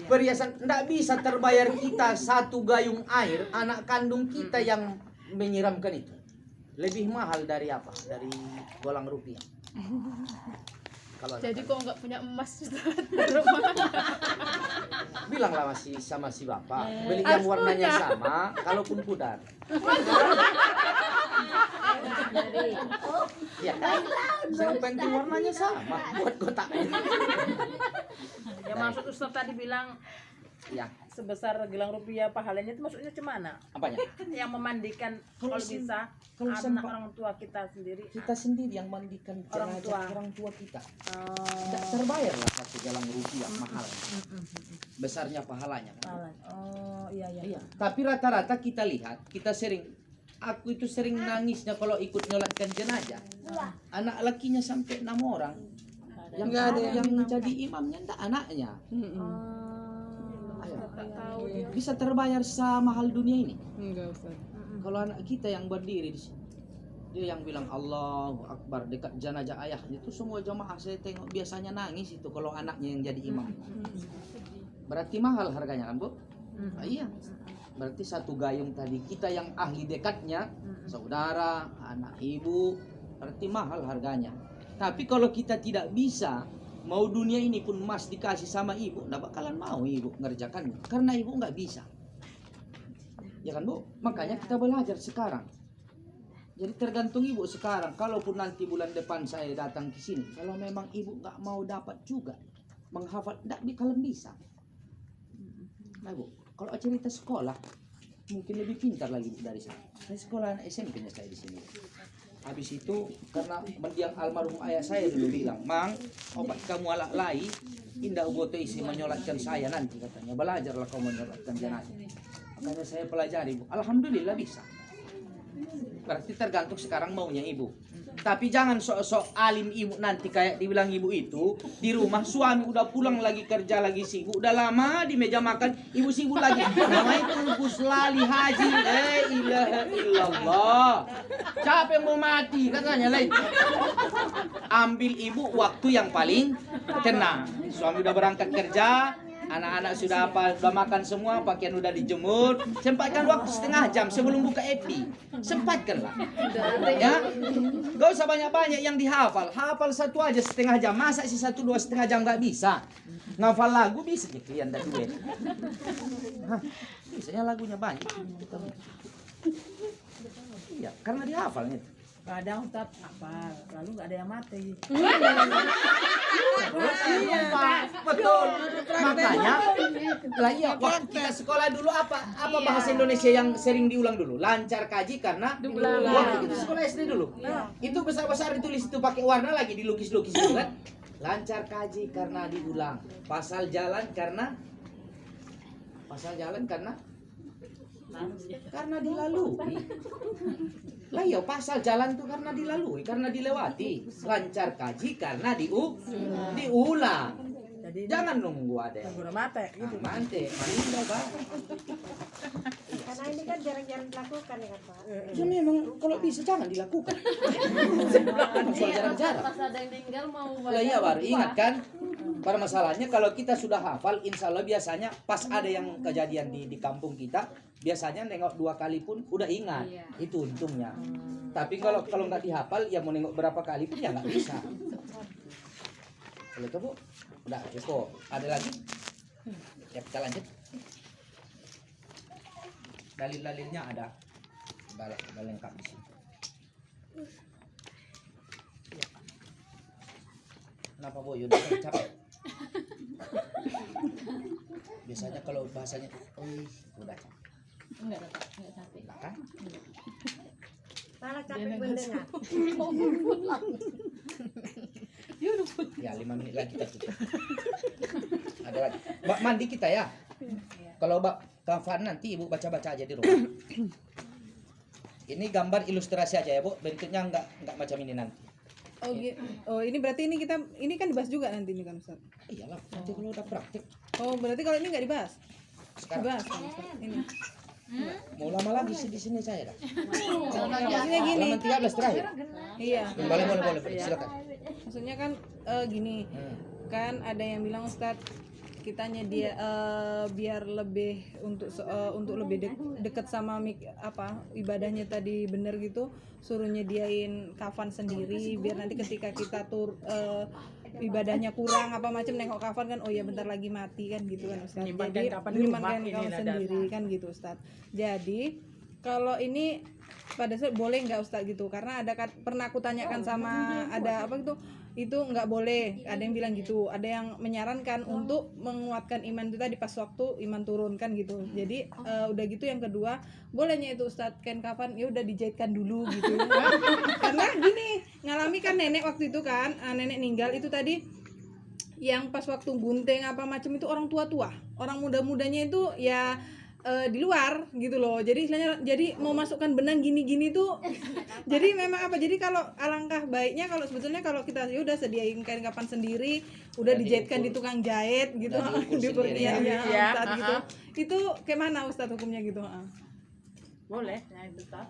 perhiasan tidak bisa terbayar kita satu gayung air anak kandung kita yang menyiramkan itu. Lebih mahal dari apa? Dari golang rupiah. Kalau Jadi anak- kok nggak punya emas Ustaz? bilanglah masih sama si bapak, beli yang warnanya sama, kalaupun pudar. Ya kan? Yang penting warnanya sama buat kotaknya. Ya maksud Ustaz tadi bilang Ya, sebesar gelang rupiah pahalanya itu maksudnya cemana? apanya? Yang memandikan Kalau kalau sem- bisa kalau anak sempat- orang tua kita sendiri. Kita sendiri yang mandikan Orang jenazah tua. orang tua kita. Oh, Tidak terbayar lah satu gelang rupiah mahal. Besarnya pahalanya. pahala. Oh, iya iya. Iya. Tapi rata-rata kita lihat, aku itu sering nangisnya kalau ikut nyolatkan jenazah. Anak lakinya sampai 6 orang. Yang Nggak ada yang menjadi imamnya enggak anaknya. Ayo. Tahu dia. Bisa terbayar semahal dunia ini. Enggak Ustaz. Kalau anak kita yang berdiri di sini, dia yang bilang Allahu Akbar dekat jenazah ayahnya, itu semua jamaah saya tengok biasanya nangis itu kalau anaknya yang jadi imam. Berarti mahal harganya kan, Bu? Ah, iya. Berarti satu gayung tadi kita yang ahli dekatnya, saudara, anak ibu, berarti mahal harganya. Tapi kalau kita tidak bisa, mau dunia ini pun emas dikasih sama ibu, nggak bakalan mau ibu ngerjakannya, karena ibu nggak bisa. Ya kan, Bu? Makanya kita belajar sekarang. Jadi tergantung ibu sekarang. Kalaupun nanti bulan depan saya datang ke sini, kalau memang ibu nggak mau dapat juga menghafal, nggak kalian bisa. Nah, Bu, kalau cerita sekolah mungkin lebih pintar lagi Bu, dari saya. Saya sekolah SMP-nya saya di sini. Habis itu karena mendiang almarhum ayah saya dulu bilang, Mang, obat kamu alak-lai, indah boto isi menyolatkan saya nanti katanya. Belajarlah kamu menyolatkan jenazah. Makanya saya pelajari, Bu. Alhamdulillah bisa. Berarti tergantung sekarang maunya ibu. Tapi jangan sok-sok alim ibu nanti kayak dibilang ibu itu di rumah suami udah pulang lagi kerja lagi sibuk, udah lama di meja makan ibu sibuk lagi. Namanya tungkus lali haji, ilaha illallah. Siapa yang mau mati katanya lain. Ambil ibu waktu yang paling tenang. Suami udah berangkat kerja, anak-anak sudah udah makan semua, pakaian udah dijemur. Sempatkan waktu setengah jam sebelum buka epi. Sempatkanlah. Ya, gak usah banyak-banyak yang dihafal. Hafal satu aja setengah jam. Masa sih 1-2,5 jam nggak bisa? Ngafal lagu bisa nih kalian dari duit. Biasanya lagunya banyak. Iya, karena dihafalnya. Kadang Ustaz hafal, lalu nggak ada yang mati. Betul. Makanya lah iya, waktu kita sekolah dulu apa bahasa Indonesia yang sering diulang dulu? Lancar kaji karena waktu kita sekolah SD dulu. Itu besar-besar ditulis itu pakai warna lagi dilukis-lukis dulu kan. Lancar kaji karena diulang. Pasal jalan karena dilalui. Lah iya, pasal jalan tuh karena dilalui, karena dilewati. Lancar kaji karena diulang. Jadi Jangan nunggu ada yang guna mate gitu. mante, malinda Pak. Karena ini kan jarang-jarang dilakukan ya kan Pak. Ya memang kalau bisa jangan dilakukan. Soal jarang-jarang. Pas ada yang meninggal mau Lah iya baru ingat kan. Pada masalahnya kalau kita sudah hafal, insya Allah biasanya pas ada yang kejadian di kampung kita, biasanya nengok 2 kali pun udah ingat. Itu untungnya. Tapi kalau nggak dihafal, ya mau nengok berapa kali pun ya nggak bisa. Kalau itu Bu, udah cukup. Ada lagi? Ya kita lanjut. Dalil-dalilnya ada. Udah lengkap di sini. Kenapa Bu? Udah capek. Biasanya kalau bahasanya, udah capek. enggak capek. Enggak kan? Malah capek mendengar. Ya 5 menit lagi kita tutup. Ada lagi. Mbak mandi kita ya. Kalau Mbak kafan nanti Ibu baca-baca aja di rumah. Ini gambar ilustrasi aja ya Bu. Bentuknya enggak macam ini nanti. Oh ini berarti ini kan dibahas juga nanti ini kan Ustaz. Iyalah, nanti kalau udah praktik. Oh berarti kalau ini nggak dibahas? Sekarang Dibahas kan Ustaz? Ini. mau lama lagi sih di sini saya dah. Maksudnya gini. Halaman 13 terakhir. Iya. Boleh silakan. Maksudnya kan gini. Kan ada yang bilang Ustaz kitanya dia biar lebih untuk lebih dekat sama ibadahnya tadi bener gitu, suruh nyediain kafan sendiri biar nanti ketika kita ibadahnya kurang apa macam nengok kafan kan, oh ya bentar lagi mati kan gitu kan Ustaz. Menyimpankan Jadi kafan di rumah, menyimpankan ini kafan ada. sendiri kan gitu Ustaz. Jadi kalau ini pada saat boleh nggak Ustaz gitu, karena ada pernah aku tanyakan sama ada apa gitu, itu nggak boleh, ada yang bilang gitu, ada yang menyarankan untuk menguatkan iman itu tadi pas waktu iman turun kan gitu. Jadi udah gitu yang kedua bolehnya itu Ustadz kain kafan ya udah dijahitkan dulu gitu. Karena gini ngalami kan nenek waktu itu kan, nenek ninggal itu tadi yang pas waktu gunting apa macam itu orang tua-tua, orang muda-mudanya itu ya di luar gitu loh. Jadi istilahnya jadi mau masukkan benang gini-gini tuh jadi memang apa, jadi kalau alangkah baiknya kalau sebetulnya kalau kita ya udah sediain kain kafan sendiri, udah dijahitkan di tukang jahit gitu, diukur sendiri, ya. Ustaz, gitu. Itu kayak mana Ustaz hukumnya gitu? Boleh, ya itu tak.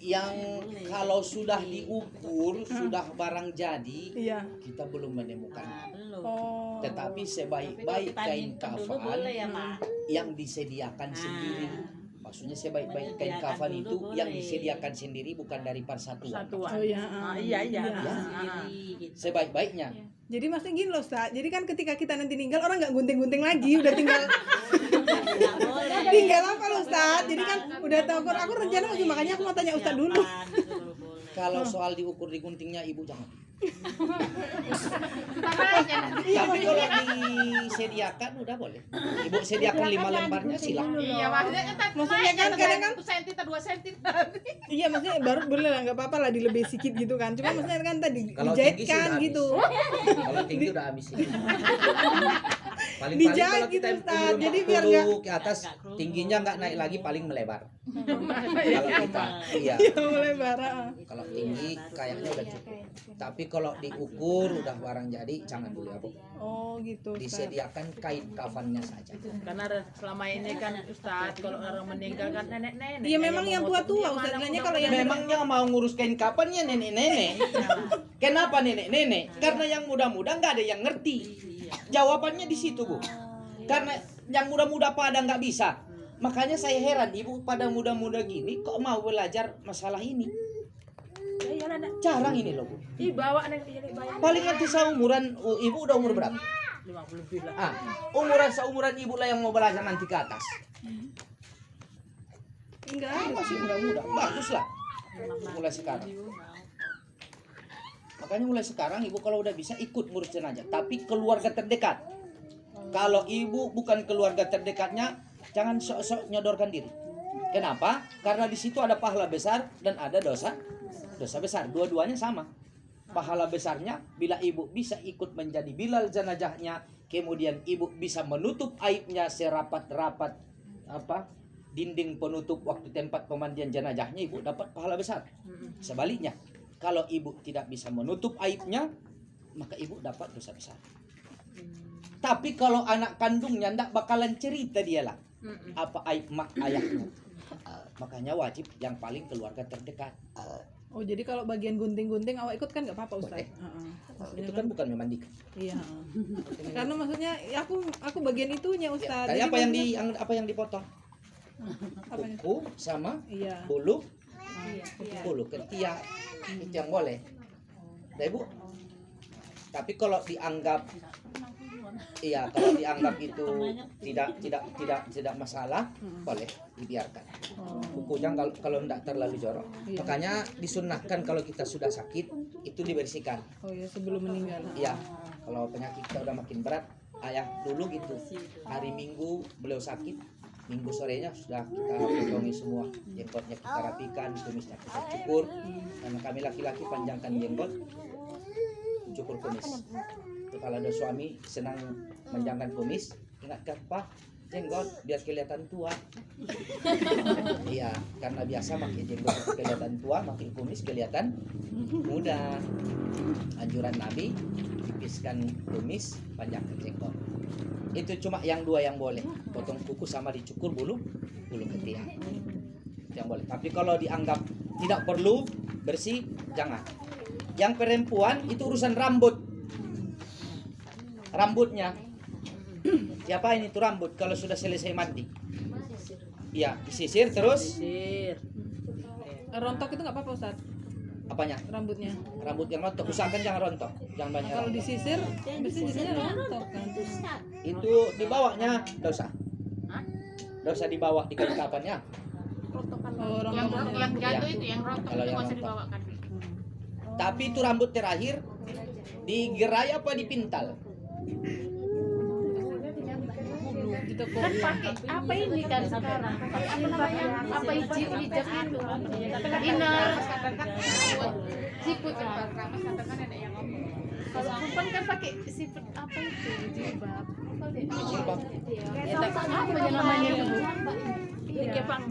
Yang kalau sudah diukur, sudah barang jadi, Iya. kita belum menemukan. Oh. Tetapi sebaik-baik kain kafan yang disediakan sendiri. Maksudnya sebaik-baik kain kafan itu yang disediakan sendiri, bukan dari persatuan. Oh iya. Iya. Sebaik-baiknya. Jadi maksudnya gini loh Ustaz, jadi kan ketika kita nanti ninggal orang nggak gunting-gunting lagi, udah tinggal tinggal apa loh Ustaz, jadi kan udah tahu aku rencana makanya aku mau tanya Ustaz dulu. Kalau soal diukur diguntingnya ibu jangan. Iya, Tapi kalau disediakan udah boleh. Ibu sediakan 5 lembarnya silakan. Iya, maksudnya kan Maksudnya kan kadang kan 1 cm atau 2 cm. iya maksudnya baru boleh lah nggak apa-apa lah dilebih sedikit gitu kan, cuma maksudnya kan tadi Kalau tinggi dijahitkan sudah gitu. Kalau tinggi udah habis ini. Paling Dijahit kalau gitu, kita Ustaz. Jadi biar nggak ke atas, tingginya nggak naik lagi, paling melebar. Kalau kita, iya. ya mulai bara. Kalau tinggi kayaknya udah cukup. Tapi kalau diukur udah barang jadi, jangan dulu ya Bu. Oh gitu Ustaz. Disediakan kain kafannya saja. Karena selama ini kan Ustaz, kalau orang meninggal kan nenek-nenek. Iya memang yang tua-tua Ustaz, istilahnya kalau yang Memangnya mau ngurus kain kafannya nenek-nenek. Kenapa nenek-nenek? Karena yang muda-muda nggak ada yang ngerti. Jawabannya di situ Bu. Karena yang muda-muda pada nggak bisa. Makanya saya heran ibu pada muda-muda gini kok mau belajar masalah ini. Jarang ini loh Bu. Ih, bawa neng jadi bayar Paling nanti seumuran ibu udah umur berapa? 50 lebih lah. Umuran seumuran ibu lah yang mau belajar nanti ke atas. enggak Masih muda-muda, bagus lah. Mulai sekarang. Makanya mulai sekarang ibu kalau udah bisa ikut ngurus jenazah, tapi keluarga terdekat. Kalau ibu bukan keluarga terdekatnya, jangan sok-sok nyodorkan diri. Kenapa? Karena di situ ada pahala besar dan ada dosa besar. Dua-duanya sama. Pahala besarnya bila ibu bisa ikut menjadi bilal jenazahnya, kemudian ibu bisa menutup aibnya serapat-rapat dinding penutup waktu tempat pemandian jenazahnya, ibu dapat pahala besar. Sebaliknya, kalau ibu tidak bisa menutup aibnya, maka ibu dapat dosa besar. Tapi kalau anak kandungnya ndak bakalan cerita dia lah apa aib mak ayahnya. Makanya wajib yang paling keluarga terdekat. Oh jadi kalau bagian gunting-gunting awak ikut kan nggak apa-apa Ustaz. Boleh. Itu kan bukan memandikan. Iya. Karena maksudnya ya aku bagian itunya Ustaz. Tadi Jadi apa yang dipotong? apanya? Kuku sama Iya. bulu ketiak itu yang boleh. Nah, Ibu. Tapi kalau dianggap itu tidak masalah, boleh dibiarkan. Kukunya kalau tidak terlalu jorok. Iya. Makanya disunnahkan kalau kita sudah sakit itu dibersihkan. Oh ya sebelum meninggal. Iya. Kalau penyakit kita udah makin berat, ayah dulu gitu. Hari Minggu beliau sakit, Minggu sorenya sudah kita potongi semua, jenggotnya kita rapikan, kumisnya kita cukur. Karena kami laki-laki panjangkan jenggot, cukur kumis. Itu kalau ada suami senang menjangkan kumis, ingatkan Pak, jenggot biar kelihatan tua. Iya, karena biasa makin jenggot kelihatan tua, makin kumis kelihatan muda. Anjuran Nabi, tipiskan kumis, panjangkan jenggot. Itu cuma yang dua yang boleh, potong kuku sama dicukur bulu ketiak. Yang boleh. Tapi kalau dianggap tidak perlu bersih, jangan. Yang perempuan itu urusan rambutnya. Siapa ini tuh rambut kalau sudah selesai mandi? Iya, disisir terus. Sisir. Rontok itu nggak apa-apa Ustaz. Apanya? rambutnya. Rambut yang rontok. Usahakan jangan rontok. Jangan banyak Kalau rambut. disisir, disisirnya rontok kan. Itu dibawanya, enggak usah. Enggak usah dibawa di kain kapannya. Oh, rontok. Yang jatuh itu yang rontok Kalau itu yang nggak usah rontok. dibawakan. Tapi itu rambut terakhir digerai apa dipintal? Ditekuk. Pakai apa ini kan sekarang? Pakai apa namanya? Apa hijab hijab itu? Inner. Siput kan ramas katakan ada yang ngomong. Kalau perempuan kan pakai siput apa itu? Jilbab. Jilbab. Ya, apa aja namanya itu? Dikepang.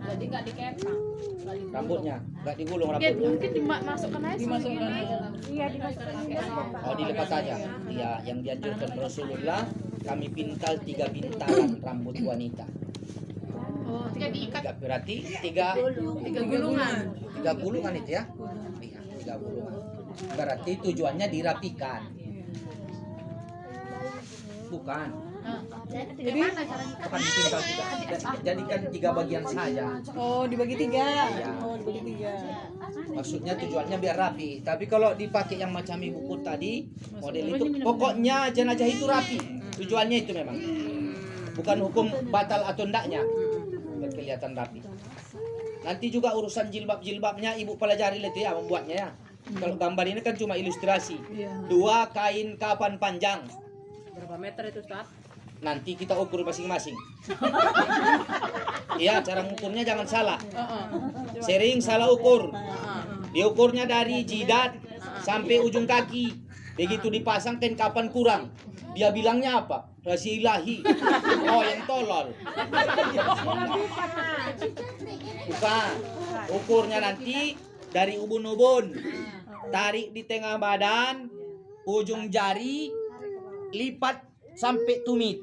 Jadi nggak dikepang. Rambutnya enggak digulung Ya, rambutnya. mungkin dimasukkan aja. Dimasukkan. Iya dimasukkan ini. Oh, dilepas aja. Iya, yang dianjurkan Rasulullah, kami pintal 3 pintalan rambut wanita. Oh, ketika diikat Berarti 3 gulungan. gulungan itu ya. Iya, 3 gulungan. Berarti tujuannya dirapikan. Bukan. Jadi mana caranya? Bukan dipintal 3. Jadikan 3 bagian saja. Oh, dibagi 3. Iya. Oh, dibagi 3. Maksudnya tujuannya biar rapi. Tapi kalau dipakai yang macam ibu put tadi, model itu pokoknya jenazah itu rapi. Tujuannya itu memang. Bukan hukum batal atau endaknya. Biar kelihatan rapi. Nanti juga urusan jilbab-jilbabnya ibu pelajari itu ya membuatnya ya. Kalau gambar ini kan cuma ilustrasi. Iya. 2 kain kapan panjang. Berapa meter itu, Ustaz? Nanti kita ukur masing-masing. Iya, cara mengukurnya jangan salah. Sering salah ukur. Diukurnya dari jidat sampai ujung kaki. Begitu dipasang kain kapan kurang. Dia bilangnya apa? Rahasia ilahi. Oh, yang tolol. Bukan. Ukurnya nanti dari ubun-ubun. Tarik di tengah badan, ujung jari, lipat sampai tumit.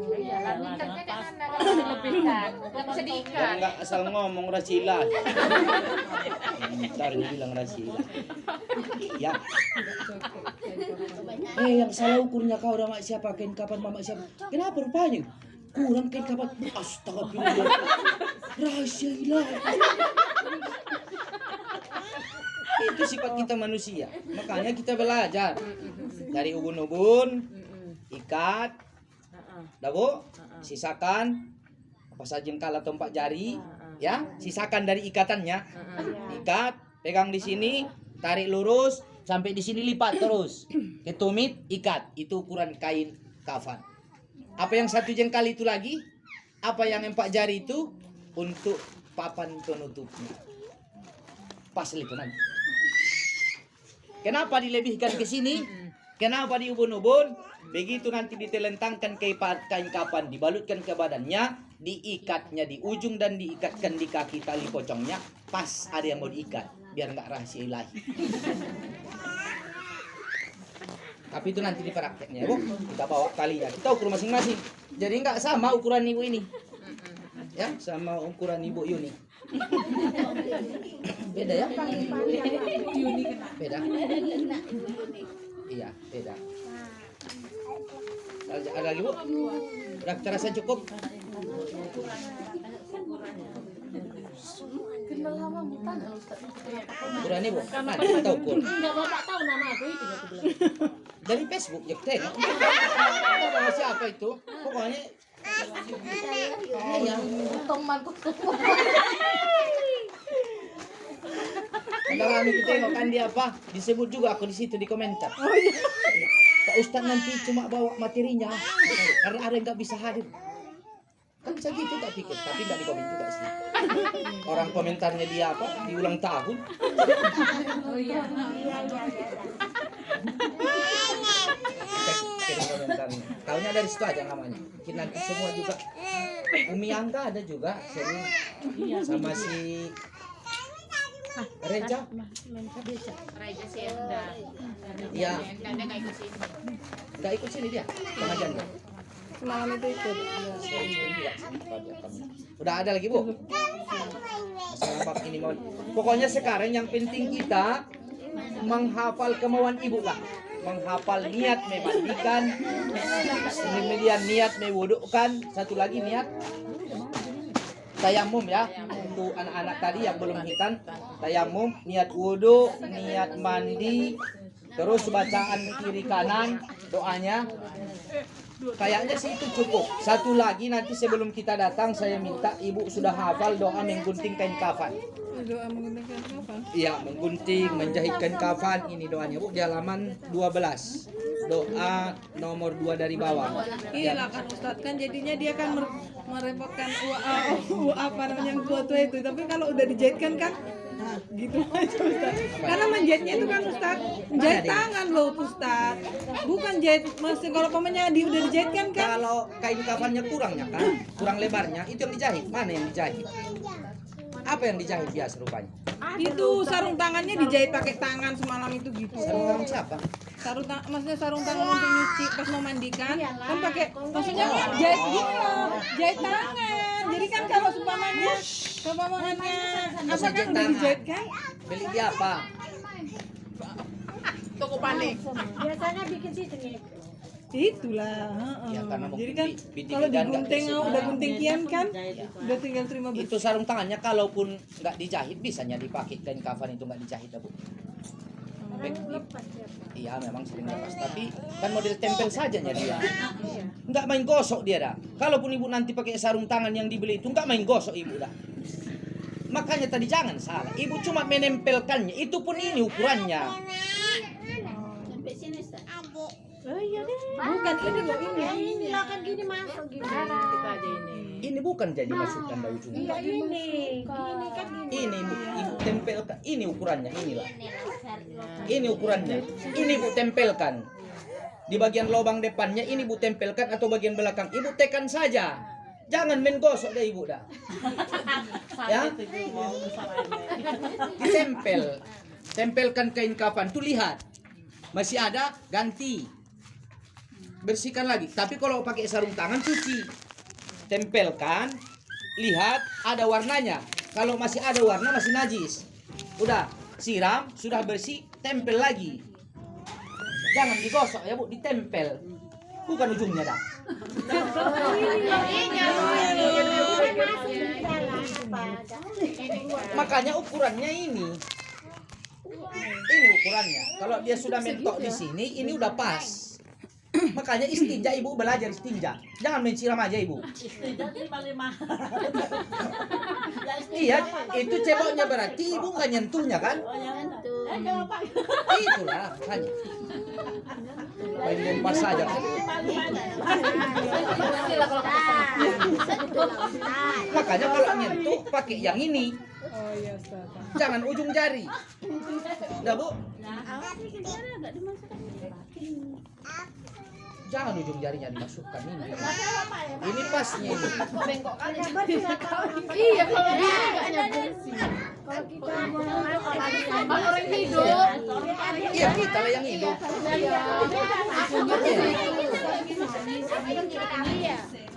Ikatnya kan mana kalau dilebihkan, nggak bisa diikat. Dan nggak asal ngomong rasilah. Ntar dia bilang rasilah. Ya. Yang salah ukurnya kau udah mak siapa kain kapan mama siapa? Kenapa rupanya? Kurang kain kapan? Astagfirullah. Rahasia ilahi. Itu sifat kita manusia. Makanya kita belajar dari ubun-ubun, ikat, dago, sisakan apa saja jengkal atau 4 jari, ya, sisakan dari ikatannya, ikat, pegang di sini, tarik lurus sampai di sini lipat terus, ke tumit, ikat, itu ukuran kain kafan. Apa yang 1 jengkal itu lagi, apa yang 4 jari itu untuk papan penutupnya. Pas itu nanti. Kenapa dilebihkan ke sini? Kenapa di ubun-ubun? Begitu nanti ditelentangkan ke kain kapan, dibalutkan ke badannya, diikatnya di ujung dan diikatkan di kaki tali pocongnya, pas ada yang mau diikat, biar nggak rahasia ilahi. Tapi itu nanti di prakteknya, Bu. Kita bawa talinya, kita ukur masing-masing. Jadi nggak sama ukuran ibu ini, ya, sama ukuran ibu Yuni. Beda ya? Beda. Iya, beda. Ada lagi, Bu? Udah terasa cukup? Kenal lama bukan Ustaz. Ukuran ini, Bu? Nanti kita ukur. Enggak Bapak tahu nama aku itu aku bilang. Dari Facebook, ya tengok. Kita sama siapa itu? Pokoknya iya. Teman kok. Kadang kami tengok kan dia apa? Disebut juga aku di situ di komentar. Oh iya. Pak Ustadz nanti cuma bawa materinya karena ada yang nggak bisa hadir. Kan bisa gitu tak pikir, tapi nggak di komen juga sih. Orang komentarnya dia apa? Di ulang tahun. Oh iya. Kirim komentarnya. Taunya dari situ aja namanya. Mungkin nanti semua juga. Umi Angga ada juga sering sama si Reja. Raja Sienda. Iya. Enda nggak ikut sini. Nggak ikut sini dia pengajian dia. Semalam itu ikut. Udah ada lagi, Bu? Masalah bab ini mau. Pokoknya sekarang yang penting kita menghafal kemauan ibu lah. Menghafal niat memandikan, kemudian niat mewudukan, satu lagi niat tayamum ya. untuk anak-anak tadi yang belum hitan, tayamum, niat wudhu, niat mandi, terus bacaan kiri kanan, doanya. Kayaknya sih itu cukup. Satu lagi nanti sebelum kita datang saya minta ibu sudah hafal doa menggunting kain kafan. Doa menggunting kain kafan. Iya, menggunting, menjahit kain kafan. Ini doanya Bu di halaman 12. Doa nomor 2 dari bawah. Iya lah kan Ustadz, kan jadinya dia kan merepotkan apa namanya yang tua-tua itu. Tapi kalau udah dijahitkan kan, nah gitu aja Ustadz. Karena menjahitnya itu kan Ustadz, menjahit tangan loh Ustadz. Bukan jahit mesin. Kalau pemainnya udah dijahitkan kan. Kalau kain kafannya kurangnya kan, kurang lebarnya, itu yang dijahit. Mana yang dijahit? Apa yang dijahit biasa rupanya? Itu sarung tangannya dijahit pakai tangan semalam itu gitu. Sarung tangan siapa? Maksudnya sarung tangan untuk nyuci pas mau mandikan kan pakai, maksudnya jahit gini loh, jahit tangan. Jadi kan kalau seumpamanya apa kan udah dijahit kan? Beli di apa? Toko panik. Biasanya bikin situ nih. Itulah, Ya, karena jadi mungkin kan bidik kalau dan nggak digunting bersih. udah gunting kian kan, udah tinggal terima bersih. Itu sarung tangannya kalaupun nggak dijahit bisanya dipakai kain kafan itu nggak dijahit Bu. Iya memang sering lepas, tapi kan model tempel saja nya dia. Nggak main gosok dia dah. Kalaupun ibu nanti pakai sarung tangan yang dibeli itu nggak main gosok ibu dah. Makanya tadi jangan salah, ibu cuma menempelkannya, itu pun ini ukurannya. Sampai sini Ustaz. Oh iya deh. Bukan ini loh ini. Ini lah kan gini masuk gini. Kita aja ini. Ini bukan jadi masukkan dah ujungnya. Iya ini. Gini kan gini. Ini ibu tempelkan, ini ukurannya inilah. Ini ukurannya. Ini ibu tempelkan. Di bagian lubang depannya ini ibu tempelkan atau bagian belakang ibu tekan saja. Jangan main gosok deh ibu dah. Ya. Ditempel. Tempelkan kain kafan tuh lihat. Masih ada, ganti. Bersihkan lagi. Tapi kalau pakai sarung tangan cuci. Tempelkan, lihat ada warnanya. Kalau masih ada warna masih najis. Udah, siram, sudah bersih, tempel lagi. Jangan digosok ya Bu, ditempel. Bukan ujungnya dah. Makanya ukurannya ini. Ini ukurannya. Kalau dia sudah mentok di sini, ini udah pas. Makanya istinja ibu belajar istinja. Jangan main siram aja ibu. Iya, itu ceboknya berarti ibu nggak nyentuhnya kan? Itulah hanya. Main lompat saja kan? Makanya kalau nyentuh pakai yang ini. Oh iya Ustaz. Jangan ujung jari. Udah Bu? Jangan ujung jarinya dimasukkan ini. Ini pasnya ini. Iya kalau dia enggak nyambung. Kalau kita mau Kalau orang hidup. Iya kita lah yang hidup. Iya.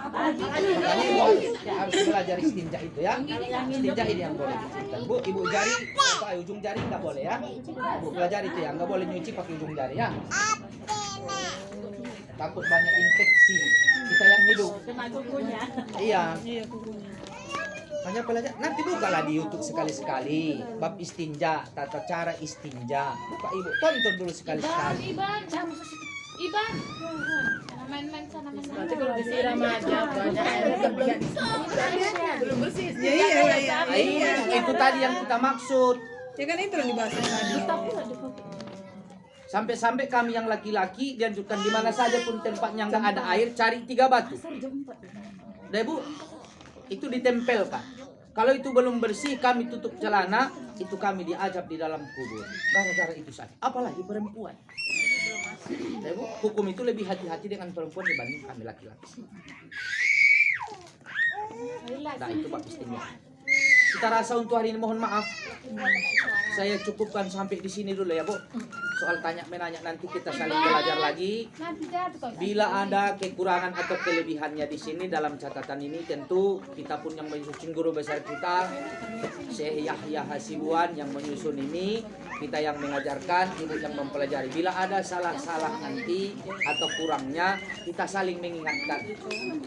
Makanya ibu harus belajar istinja itu ya. Istinja ini yang boleh diciptakan. Bu, ibu jari, pakai ujung jari nggak boleh ya. Bu pelajari itu ya, nggak boleh nyuci pakai ujung jari ya. Takut banyak infeksi. Kita yang hidup. Iya. Iya kukunya. Hanya belajar. Nanti bukalah di YouTube sekali-sekali. Bab istinja, tata cara istinja. Buka ibu, tonton dulu sekali-sekali. Iban, Iban. Main-main sana main-main. Nanti kalau disiram aja banyak air belum bersih. Iya. Iya, itu tadi yang kita maksud. Ya kan itu yang dibahas tadi. Sampai-sampai kami yang laki-laki dianjurkan di mana saja pun tempatnya nggak ada air, cari 3 batu. Udah Bu, itu ditempelkan. Kalau itu belum bersih, kami tutup celana, itu kami diajab di dalam kubur. Gara-gara itu saja. Apalagi perempuan. Udah Bu, hukum itu lebih hati-hati dengan perempuan dibanding kami laki-laki. Nah itu bab istimewah. Kita rasa untuk hari ini mohon maaf. Saya cukupkan sampai di sini dulu ya Bu. soal tanya menanya nanti kita saling belajar lagi. Nanti jatuh kok. Bila ada kekurangan atau kelebihannya di sini dalam catatan ini, tentu kita pun yang menyusun, guru besar kita Syekh Yahya Hasibuan yang menyusun ini, kita yang mengajarkan, ibu yang mempelajari. Bila ada salah-salah nanti atau kurangnya, kita saling mengingatkan.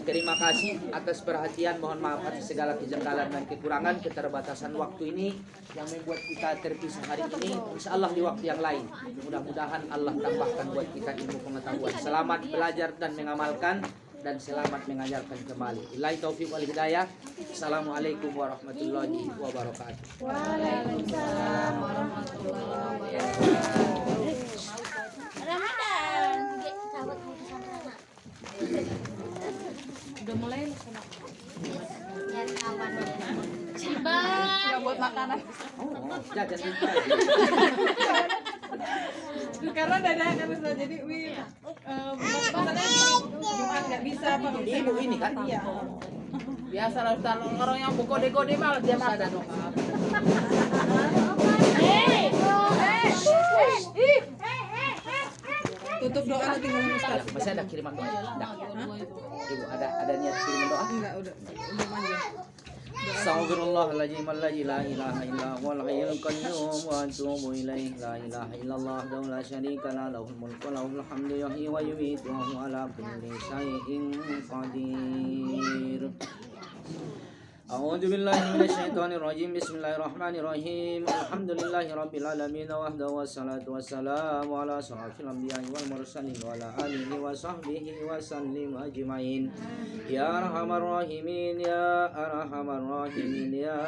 Terima kasih atas perhatian, mohon maaf atas segala kejanggalan dan kekurangan, keterbatasan waktu ini yang membuat kita terpisah hari ini. Insya Allah di waktu yang lain, mudah-mudahan Allah tambahkan buat kita ilmu pengetahuan. Selamat belajar dan mengamalkan, dan selamat mengajarkan kembali. Billahi taufiq wal hidayah. Assalamualaikum warahmatullahi wabarakatuh. Waalaikumsalam warahmatullahi wabarakatuh. Ramadan. Sahabat mau di sana. Udah mulai Nyari kawan. Cibat. buat makanan. Oh, jajan itu. Karena dadakan Ustaz, jadi maksudnya Jumat nggak bisa apa nggak bisa. Ibu ini kan? Iya. Biasa lah Ustaz, orang yang kode-kode malah dia makan. Tutup doa nanti ngomong Ustaz. Masih ada kiriman doa? Enggak. Ibu ada niat kiriman doa? Enggak, udah manja. Astaghfirullahaladzim alladzi la ilaha illa huwal hayyul qayyum wa atubu ilaih. La ilaha illallah wahdahu la syarika lah, lahul mulku wa lahul hamdu yuhyi wa yumiitu wa huwa ala kulli syai'in qadir. A'udzu billahi minasyaitonir rajim. Bismillahirrahmanirrahim. Alhamdulillahi rabbil alamin wahdahu wassalatu wassalamu ala asyrafil anbiya'i wal mursalin wa ala alihi wa sahbihi wa sallim ajmain. Ya arhamar rahimin ya arhamar rahimin ya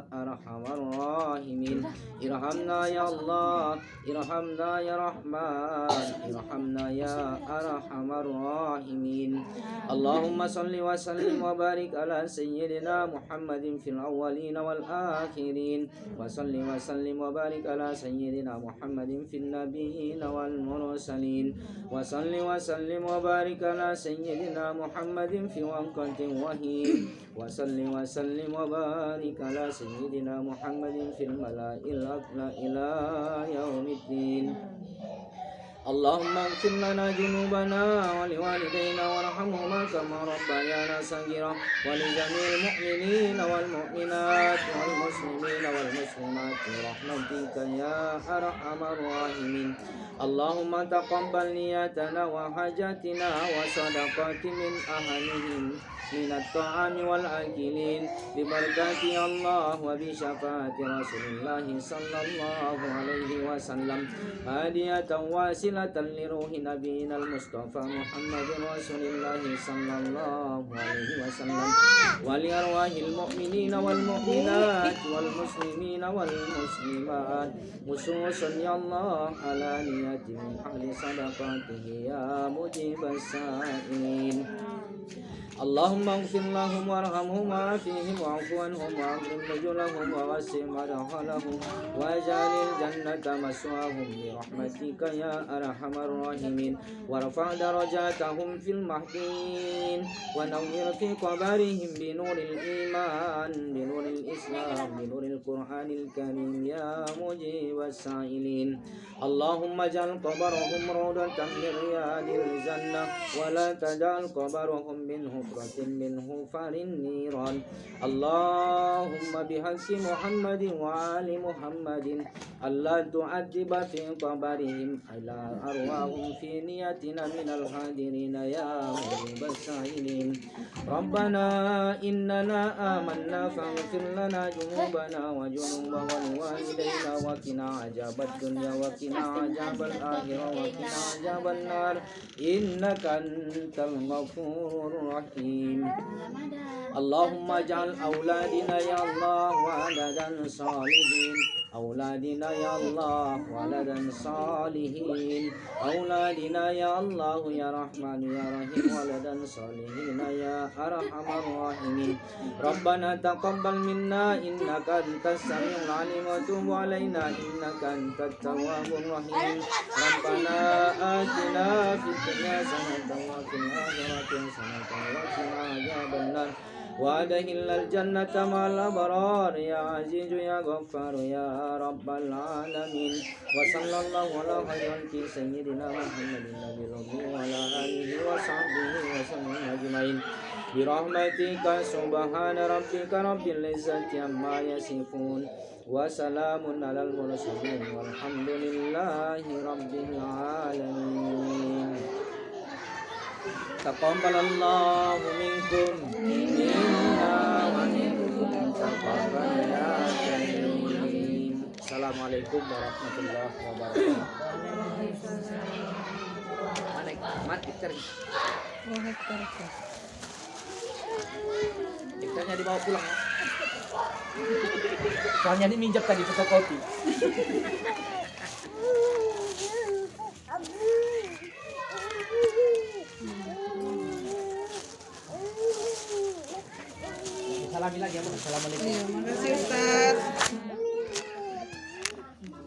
arhamar rahimin. Irhamna ya Allah, irhamna ya Rahman, irhamna ya arhamar rahimin. Allahumma salli wa sallim wa barik ala sayyidina Muhammadin fil awwalin wal akhirin, wa salli wa sallim wa barik ala sayyidina Muhammadin fil nabiyyin wal mursalin, wa salli wa sallim wa barik ala sayyidina Muhammadin fi waqtin wahid, wa salli wa sallim wa barik ala sayyidina Muhammadin fil mala'il a'la ila yaumiddin. Allahumma ighfir lana dhunubana wa liwalidayna warhamhuma kama rabbayana saghira, wa li jami'il mu'minina wal mu'minat wal muslimina wal muslimat bi rahmatika ya arhamar rahimin. Allahumma taqabbal niyatana wa hajatina wa sadaqati min ahlihim minat ta'ami wal akilin bi barakati Allah wa bi syafaati Rasulillah sallallahu alaihi wasallam hadiyatan wasilatan li ruhi nabiyina al-Mustafa Muhammadin Rasulillah sallallahu alaihi wasallam wa li arwahil mu'minina wal mu'minat wal muslimina wal muslimat khususan ya Allah ala niyati min ahli sadaqatihi ya mujibas sa'ilin. Allahumma ighfir lahum warhamhum wa'afihim wa'fu anhum wa'akrim nuzulahum wa wasi' madkhalahum waj'alil jannata maswahum bi rahmatika ya arhamar rahimin, warfa' darajatahum fil mahdiin wa nawwir fi qabrihim bi nuril iman bi nuril islam bi nuril qur'anil karim ya mujibas sa'ilin. Allahumma ij'al qabrahum rawdatan min riyadil jannah wa la taj'al qabrahum min hufratin min hufarin niran. Allahumma bihaqqi Muhammadin wa ali Muhammadin alla tu'adiba fi qabrihim ala arwahum fi niyatina minal hadirin ya mujibas sa'ilin. Rabbana innana amanna faghfir lana junubana wa junuba wal walidayna wa qina azabat dunya wa qina azabal akhirah wa qina azaban nar innaka antal ghafurur rahim. Allahumma ij'al auladina ya Allah waladan salihin, auladina ya Allah waladan salihin, auladina ya Allah ya Rahman ya Rahim waladan salihin ya arhamar rahimin. Rabbana taqabbal minna innaka antas samiul alim wa tub alaina innaka antat tawwabur rahim. Rabbana atina fid dunya hasanatan wa fil akhirati hasanatan wa qina adzabannar. وأدخلنا الجنة مع الأبرار يا عزيز يا غفار يا رب العالمين وصلى الله على خير خلق سيدنا محمد النبي الأمي وعلى آله وصحبه وسلم أجمعين برحمتك سبحان ربك رب العزة عما يصفون وسلام على المرسلين والحمد لله رب العالمين تقبل الله منكم منا ومنكم تقبل يا كريم. Assalamualaikum warahmatullahi wabarakatuh. Mati cari. Diktarnya dibawa pulang. Soalnya diminjak tadi fotokopi. Salami lagi ya, Assalamualaikum. Iya, makasih Ustaz.